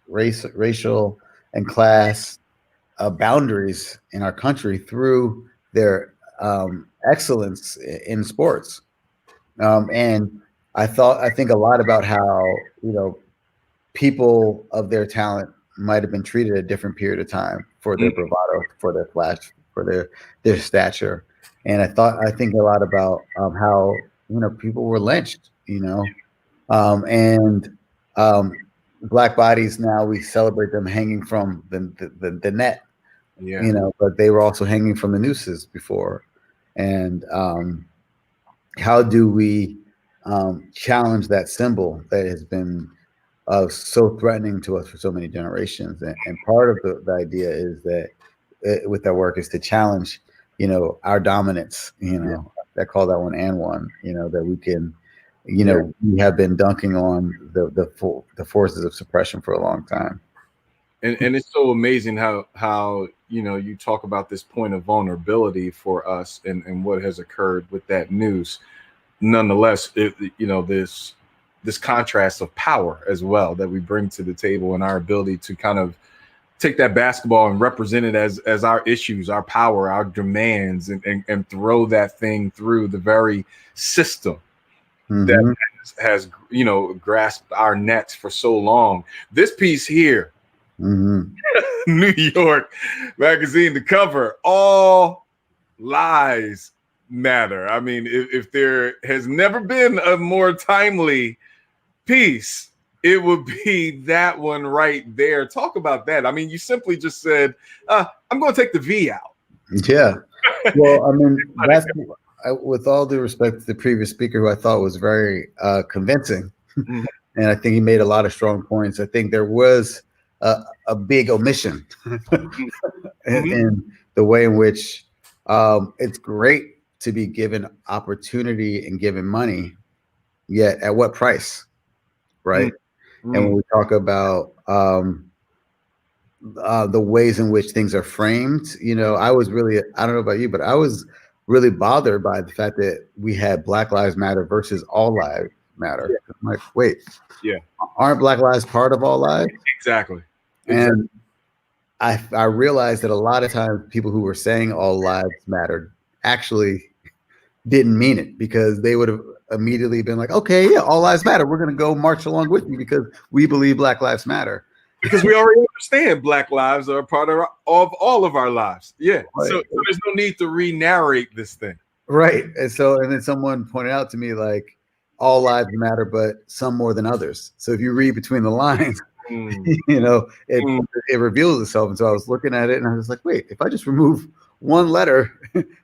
racial and class boundaries in our country through their excellence in sports. And I think a lot about how, people of their talent might have been treated at a different period of time for their bravado, for their flash, for their stature. And I think a lot about how, people were lynched, and Black bodies, now we celebrate them hanging from the net, but they were also hanging from the nooses before. And how do we challenge that symbol that has been so threatening to us for so many generations? And part of the idea is that with our work is to challenge, our dominance, I call that one and one, that we can, we have been dunking on the forces of suppression for a long time. And it's so amazing how you talk about this point of vulnerability for us and what has occurred with that news. Nonetheless, this contrast of power as well that we bring to the table, and our ability to kind of take that basketball and represent it as our issues, our power, our demands, and throw that thing through the very system that has grasped our necks for so long. This piece here, New York Magazine, the cover, all lies matter. I mean, if there has never been a more timely piece, it would be that one right there. Talk about that. I mean, you simply just said, I'm going to take the V out. Yeah. Well, I mean, that's, with all due respect to the previous speaker, who I thought was very convincing, and I think he made a lot of strong points. I think there was a big omission in the way in which it's great to be given opportunity and given money, yet at what price, right? And when we talk about the ways in which things are framed, I don't know about you, but I was really bothered by the fact that we had Black Lives Matter versus All Lives Matter. Yeah. I'm like, wait, aren't Black lives part of all lives? Exactly. And I realized that a lot of times people who were saying all lives matter actually didn't mean it, because they would have immediately been like, okay, yeah, all lives matter. We're going to go march along with you because we believe Black lives matter. Because we already understand Black lives are a part of all of our lives. Yeah. Right. So there's no need to re-narrate this thing. Right. And then someone pointed out to me, like, all lives matter, but some more than others. So if you read between the lines, it reveals itself. And so I was looking at it and I was like, wait, if I just remove one letter,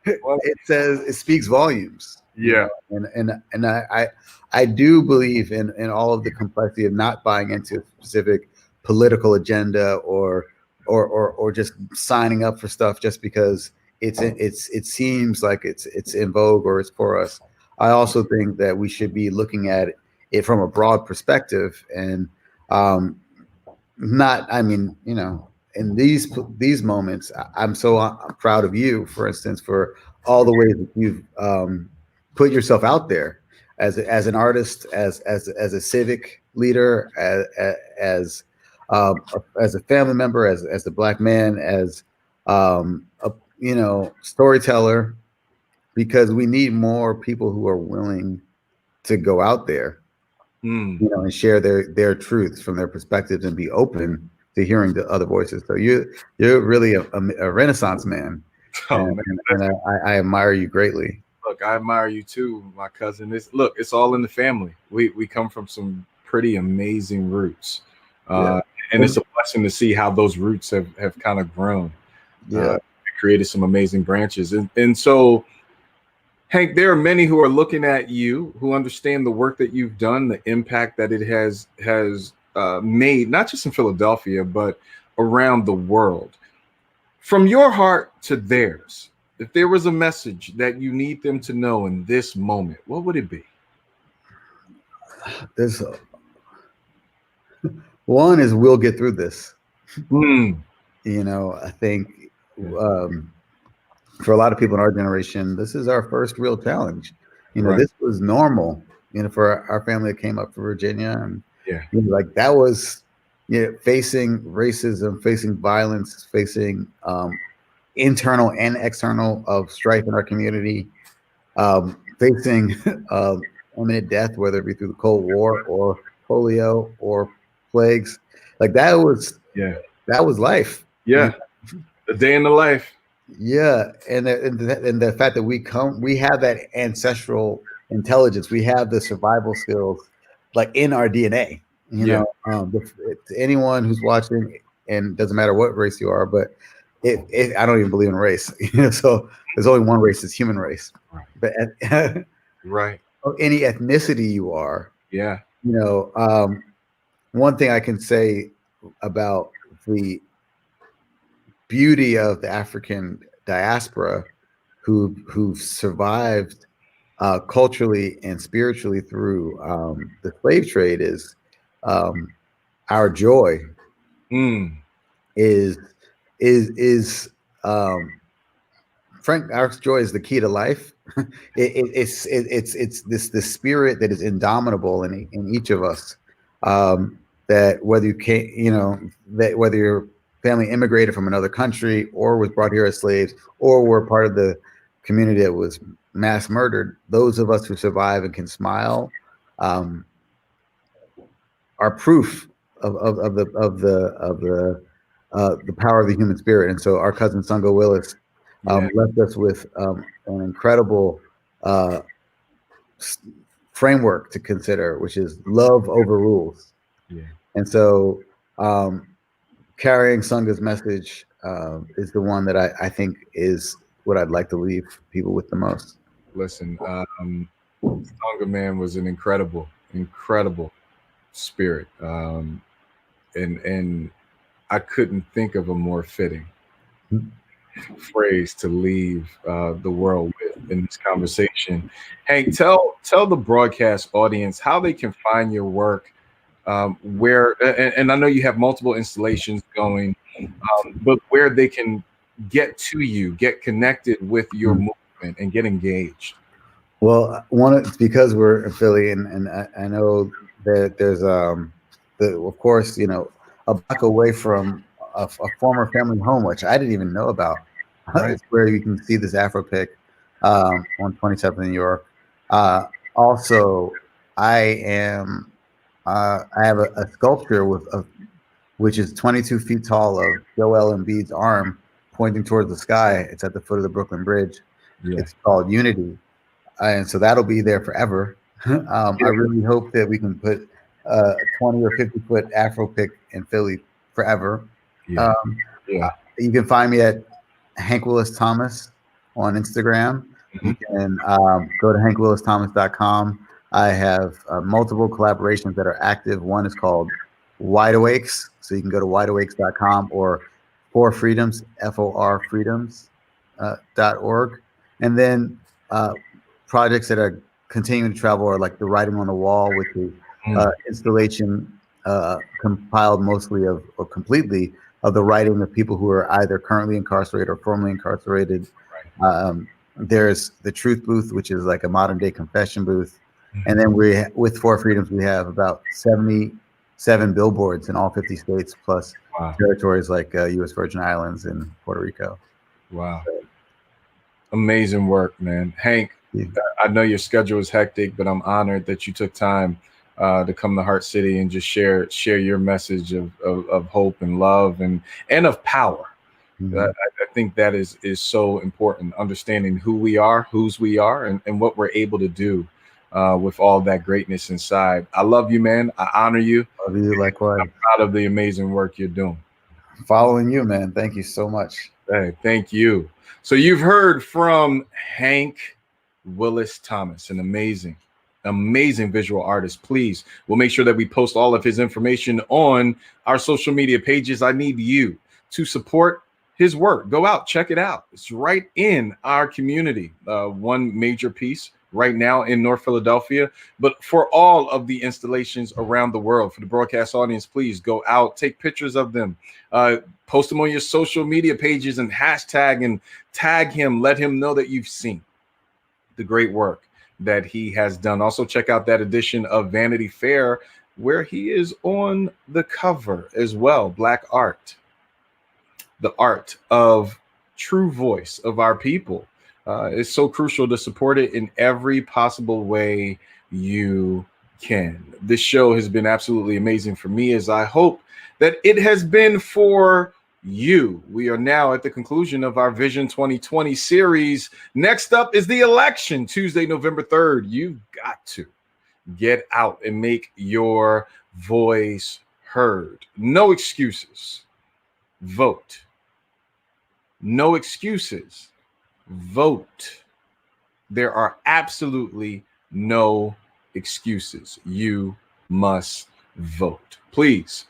it speaks volumes. Yeah. And I do believe in all of the complexity of not buying into a specific political agenda or just signing up for stuff just because it seems like it's in vogue or it's for us. I also think that we should be looking at it from a broad perspective and in these moments, I'm so proud of you, for instance, for all the ways that you've put yourself out there as an artist, as a civic leader, as a family member, as a Black man, as a storyteller, because we need more people who are willing to go out there, and share their truths from their perspectives and be open to hearing the other voices. So you're really a Renaissance man, and I admire you greatly. Look, I admire you too, my cousin. It's all in the family. We come from some pretty amazing roots, and it's a blessing to see how those roots have kind of grown. Created some amazing branches, and so, Hank, there are many who are looking at you, who understand the work that you've done, the impact that it has made, not just in Philadelphia, but around the world. From your heart to theirs, if there was a message that you need them to know in this moment, what would it be? One is, we'll get through this. I think for a lot of people in our generation, this is our first real challenge. This was normal, for our family that came up from Virginia, and like that was, facing racism, facing violence, facing internal and external of strife in our community, facing imminent death, whether it be through the Cold War or polio or plagues. Like that was life. Yeah, the day in the life. Yeah, and the fact that we have that ancestral intelligence, we have the survival skills, like in our DNA. To anyone who's watching, and doesn't matter what race you are, but I don't even believe in race. So there's only one race, is human race. But any ethnicity you are. Yeah. One thing I can say about the beauty of the African diaspora who've survived culturally and spiritually through the slave trade is our joy is Frank, our joy is the key to life. It's this spirit that is indomitable in each of us, that whether you can't, that whether your family immigrated from another country or was brought here as slaves or were part of the community that was mass murdered, those of us who survive and can smile are proof of the power of the human spirit. And so our cousin Sungo Willis left us with an incredible framework to consider, which is love over rules. Yeah. And so carrying Sunga's message is the one that I think is what I'd like to leave people with the most. Listen, Sunga, man, was an incredible spirit. And I couldn't think of a more fitting. phrase to leave the world with in this conversation. Hank, tell the broadcast audience how they can find your work, where, and I know you have multiple installations going, but where they can get to you, get connected with your movement, and get engaged. Well, it's because we're in Philly, and I know that there's of course, a block away from a former family home, which I didn't even know about. Right. It's where you can see this Afro pick on 27th in New York. Also, I have a sculpture which is 22 feet tall of Joel Embiid's arm pointing towards the sky. It's at the foot of the Brooklyn Bridge. Yeah. It's called Unity. And so that'll be there forever. I really hope that we can put a 20 or 50 foot Afro pick in Philly forever. Yeah. You can find me at Hank Willis Thomas on Instagram. Mm-hmm. You can go to hankwillisthomas.com. I have multiple collaborations that are active. One is called Wide Awakes. So you can go to wideawakes.com or For Freedoms, FOR Freedoms.org. And then projects that are continuing to travel are like the Writing on the Wall, which is installation compiled mostly or completely of the writing of people who are either currently incarcerated or formerly incarcerated. Right. There's the Truth Booth, which is like a modern day confession booth. And then with For Freedoms, we have about 77 billboards in all 50 states, plus territories like U.S. Virgin Islands and Puerto Rico. Wow. Amazing work, man. Hank, I know your schedule is hectic, but I'm honored that you took time to come to Heart City and just share your message of hope and love and of power. Mm-hmm. I think that is so important, understanding who we are, whose we are, and what we're able to do with all that greatness inside. I love you, man. I honor you. Love you likewise. I'm proud of the amazing work you're doing. Following you, man. Thank you so much. Hey, thank you. So you've heard from Hank Willis Thomas, an amazing visual artist. Please, we'll make sure that we post all of his information on our social media pages. I need you to support his work. Go out, check it out. It's right in our community. One major piece right now in North Philadelphia, but for all of the installations around the world. For the broadcast audience, please go out, take pictures of them, post them on your social media pages and hashtag and tag him. Let him know that you've seen the great work that he has done. Also, check out that edition of Vanity Fair where he is on the cover as well. Black art, the art of true voice of our people. It's so crucial to support it in every possible way you can. This show has been absolutely amazing for me, as I hope that it has been for you. We are now at the conclusion of our Vision 2020 series. Next up is the election, Tuesday, November 3rd. You've got to get out and make your voice heard. No excuses. Vote. No excuses. Vote. There are absolutely no excuses. You must vote. Please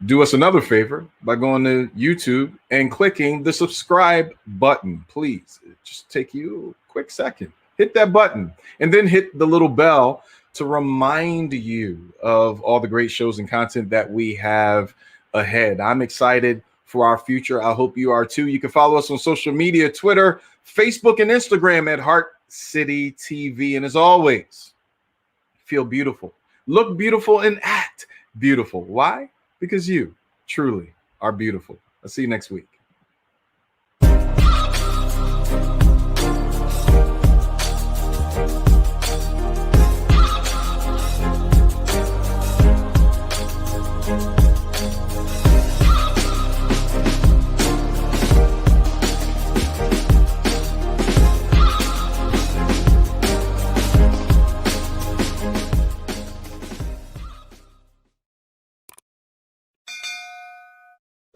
do us another favor by going to YouTube and clicking the subscribe button. Please, just take you a quick second. Hit that button and then hit the little bell to remind you of all the great shows and content that we have ahead. I'm excited for our future. I hope you are too. You can follow us on social media, Twitter, Facebook, and Instagram at HeartCity TV. And as always, feel beautiful, look beautiful, and act beautiful. Why? Because you truly are beautiful. I'll see you next week.